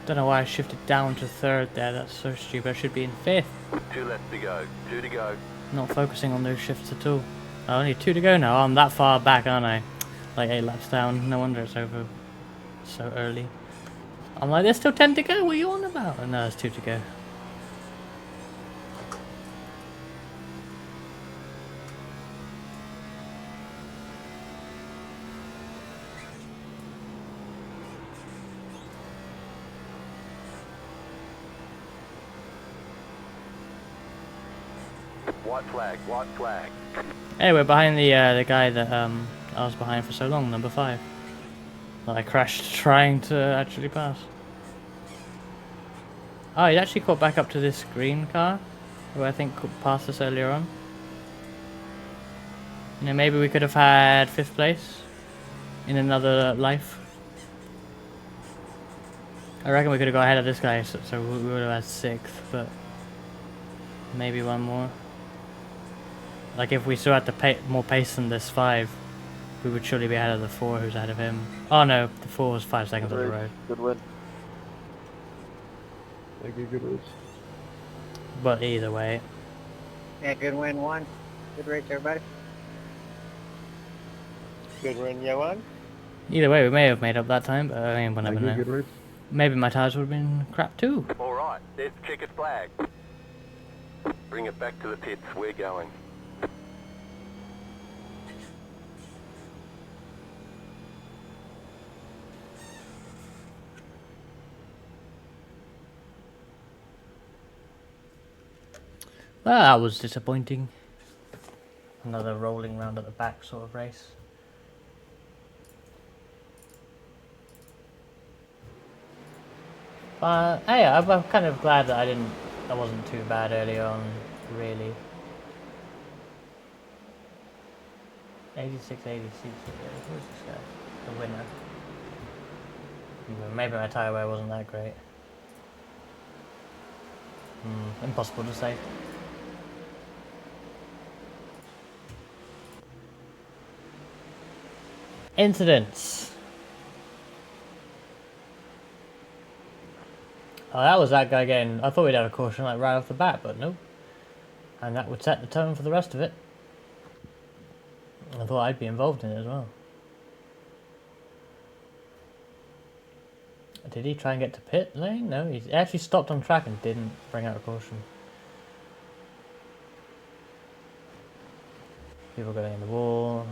Don't know why I shifted down to third there, that's so stupid. I should be in fifth. 2 left to go. 2 to go. Not focusing on those shifts at all. Only 2 to go now. I'm that far back, aren't I? Like 8 laps down. No wonder it's over so early. I'm like, there's still 10 to go. What are you on about? And no, there's 2 to go. White flag, white flag. Hey, we're behind the guy that I was behind for so long, number 5. That I crashed trying to actually pass. Oh, he actually caught back up to this green car, who I think passed us earlier on. You know, maybe we could have had 5th place in another life. I reckon we could have got ahead of this guy, so we would have had 6th, but maybe one more. Like if we still had to more pace than this 5, we would surely be ahead of the 4 who's ahead of him. Oh no, the 4 was 5 seconds on the road. Good win. Thank you, good race. But either way, Yeah, good win, one. Good race, everybody. Good win, you won. either way, we may have made up that time, but I mean, we'll never Thank you, good know. race. Maybe my tires would have been crap too. Alright, there's the checkered flag. Bring it back to the pits. We're going. Well, that was disappointing. Another rolling round at the back sort of race. But hey, I'm kind of glad that I wasn't too bad early on, really. 86, 86, who's this guy? The winner. Maybe my tyre wear wasn't that great. Impossible to say. Incidents. Oh, that was that guy getting... I thought we'd have a caution like right off the bat, but no. And that would set the tone for the rest of it. I thought I'd be involved in it as well. Did he try and get to pit lane? No, he actually stopped on track and didn't bring out a caution. People going in the wall.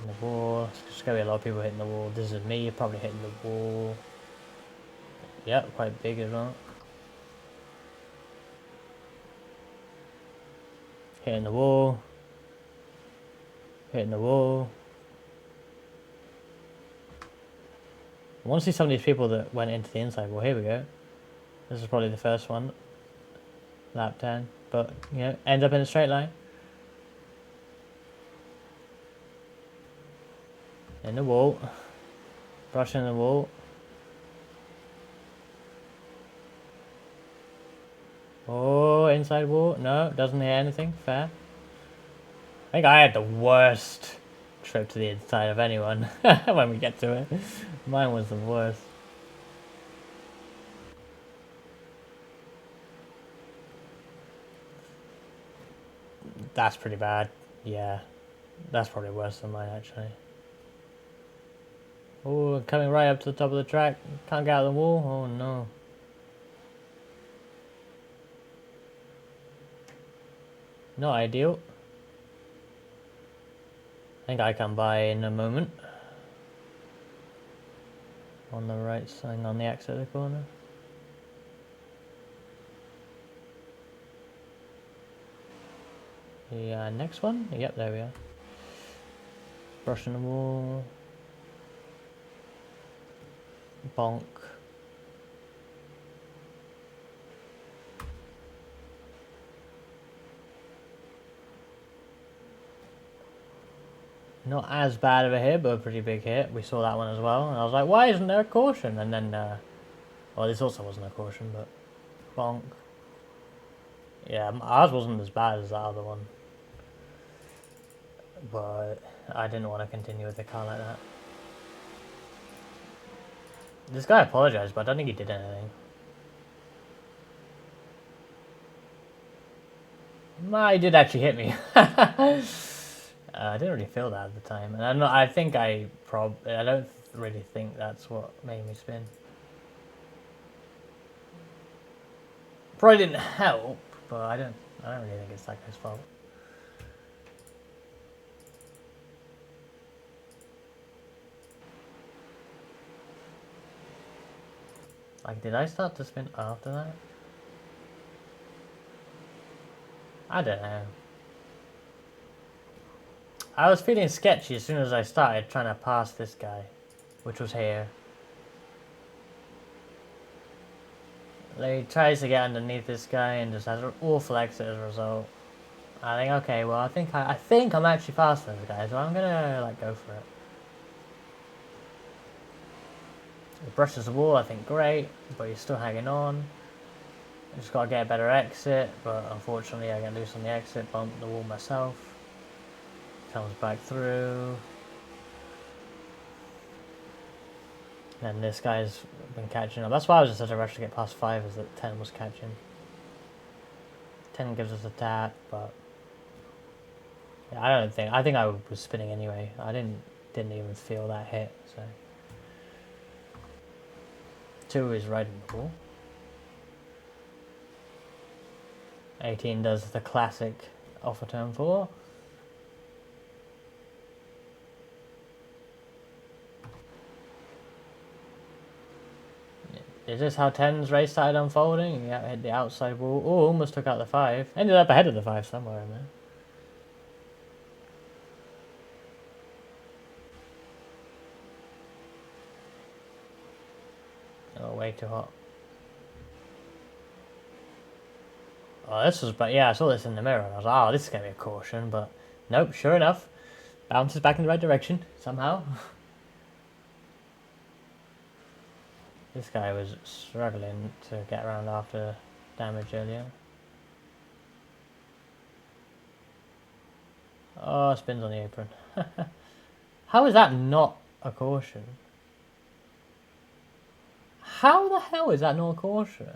In the wall. There's going to be a lot of people hitting the wall. This is me probably hitting the wall. Yep, quite big as well. Hitting the wall. Hitting the wall. I want to see some of these people that went into the inside. Well, here we go. This is probably the first one. Lap 10. But, you know, end up in a straight line. In the wall. Brushing the wall. Oh, inside wall. No, doesn't hear anything. Fair. I think I had the worst trip to the inside of anyone when we get to it. Mine was the worst. That's pretty bad. Yeah. That's probably worse than mine, actually. Oh, coming right up to the top of the track. Can't get out of the wall. Oh, no. Not ideal. I think I come by in a moment. On the right side, on the exit of the corner. Yeah, next one? Yep, there we are. Brushing the wall. Bonk. Not as bad of a hit, but a pretty big hit. We saw that one as well. And I was like, why isn't there a caution? And then, well, this also wasn't a caution, but bonk. Yeah, ours wasn't as bad as that other one. But I didn't want to continue with the car like that. This guy apologized, but I don't think he did anything. He did actually hit me. I didn't really feel that at the time, and I think I don't really think that's what made me spin. Probably didn't help, but I don't really think it's that guy's fault. Like, did I start to spin after that? I don't know. I was feeling sketchy as soon as I started trying to pass this guy, which was here. He tries to get underneath this guy and just has an awful exit as a result. I think, okay, well, I think I'm actually faster than this guy, so I'm gonna like go for it. He brushes the wall, I think, great, but he's still hanging on. Just gotta get a better exit, but unfortunately I get loose on the exit, bump the wall myself. Comes back through. And this guy's been catching up. That's why I was in such a rush to get past 5, is that 10 was catching. 10 gives us a tap, but yeah, I think I was spinning anyway. I didn't even feel that hit, so 2 is right in the ball. 18 does the classic off a turn 4. Is this how 10's race started unfolding? Yeah, hit the outside wall. Oh, almost took out the 5. Ended up ahead of the 5 somewhere in there. Oh, way too hot. Oh, this was, but yeah, I saw this in the mirror and I was like, oh, this is going to be a caution, but nope, sure enough, bounces back in the right direction, somehow. This guy was struggling to get around after damage earlier. Oh, spins on the apron. How is that not a caution? How the hell is that not a caution?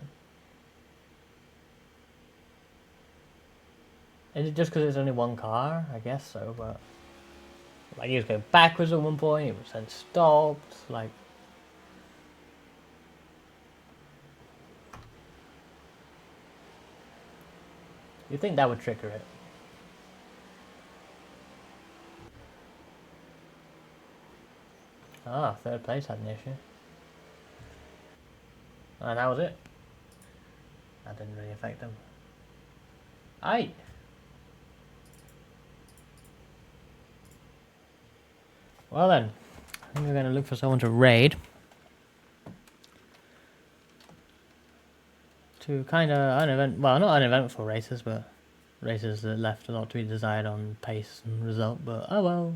Is it just because it's only one car? I guess so, but like he was going backwards at one point, he was then stopped, like. You'd think that would trigger it. Ah, 3rd place had an issue. And that was it. That didn't really affect them. Aye. Well then, I think we're going to look for someone to raid. To kind of well, not uneventful races, but races that left a lot to be desired on pace and result, but oh well.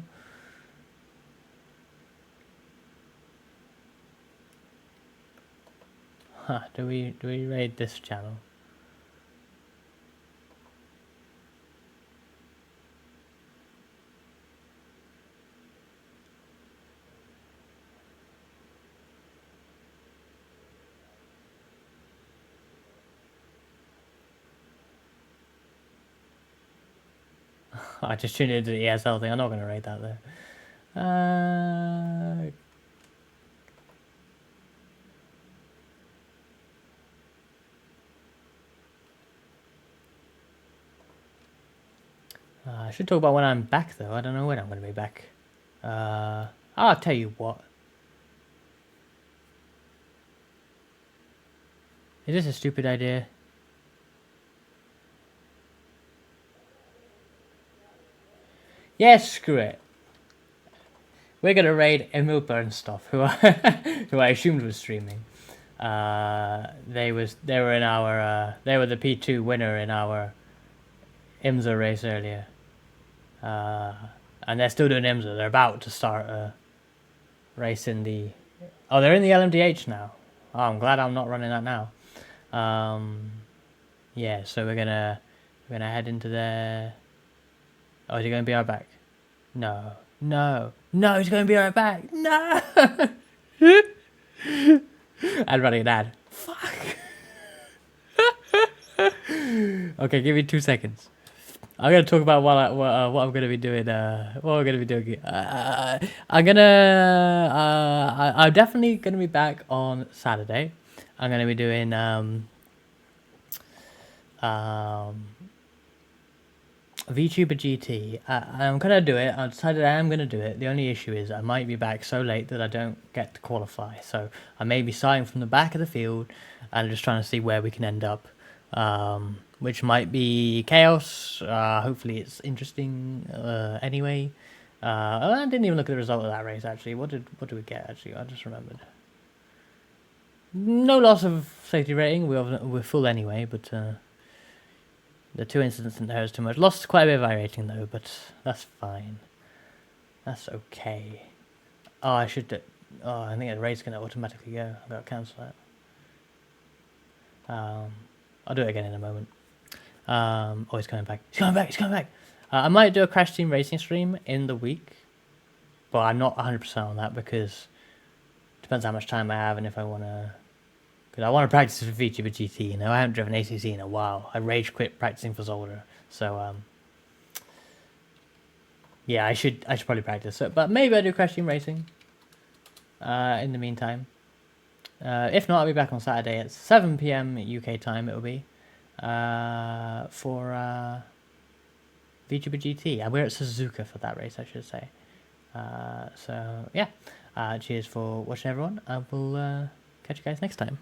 Huh, do we raid this channel? I just tuned into the ESL thing. I'm not going to rate that though. I should talk about when I'm back, though. I don't know when I'm going to be back. I'll tell you what. Is this a stupid idea? Yes, screw it. We're gonna raid Emil Bernstoff, who who I assumed was streaming. They were in our they were the P2 winner in our IMSA race earlier. And they're still doing IMSA. They're about to start a race in the. Oh, they're in the LMDH now. Oh, I'm glad I'm not running that now. Yeah, so we're gonna head into there. Oh, is he gonna be right back? No, no, no! He's gonna be right back. No. I'm running an ad. Fuck. Okay, give me 2 seconds. I'm gonna talk about what I'm gonna be doing. What I'm gonna be doing. I'm definitely gonna be back on Saturday. I'm gonna be doing VTuber GT. I'm gonna do it. I decided I am gonna do it. The only issue is I might be back so late that I don't get to qualify. So I may be starting from the back of the field and just trying to see where we can end up. Which might be chaos. Hopefully it's interesting. Anyway, I didn't even look at the result of that race. Actually, what did we get? Actually, I just remembered. No loss of safety rating. We're full anyway, but. The 2 incidents in there is too much. Lost quite a bit of iRacing though, but that's fine. That's okay. Oh, I should do... Oh, I think the race is going to automatically go. I've got to cancel that. I'll do it again in a moment. Oh, he's coming back. He's coming back! He's coming back! I might do a Crash Team Racing stream in the week. But I'm not 100% on that because... It depends how much time I have and if I want to... Because I want to practice for VTuber GT, you know, I haven't driven ACC in a while. I rage quit practicing for Zolder, so yeah, I should probably practice. So, but maybe I do Crash Team Racing. In the meantime, if not, I'll be back on Saturday at 7 PM UK time. It will be for VTuber GT. We're at Suzuka for that race, I should say. So yeah, cheers for watching, everyone. I will catch you guys next time.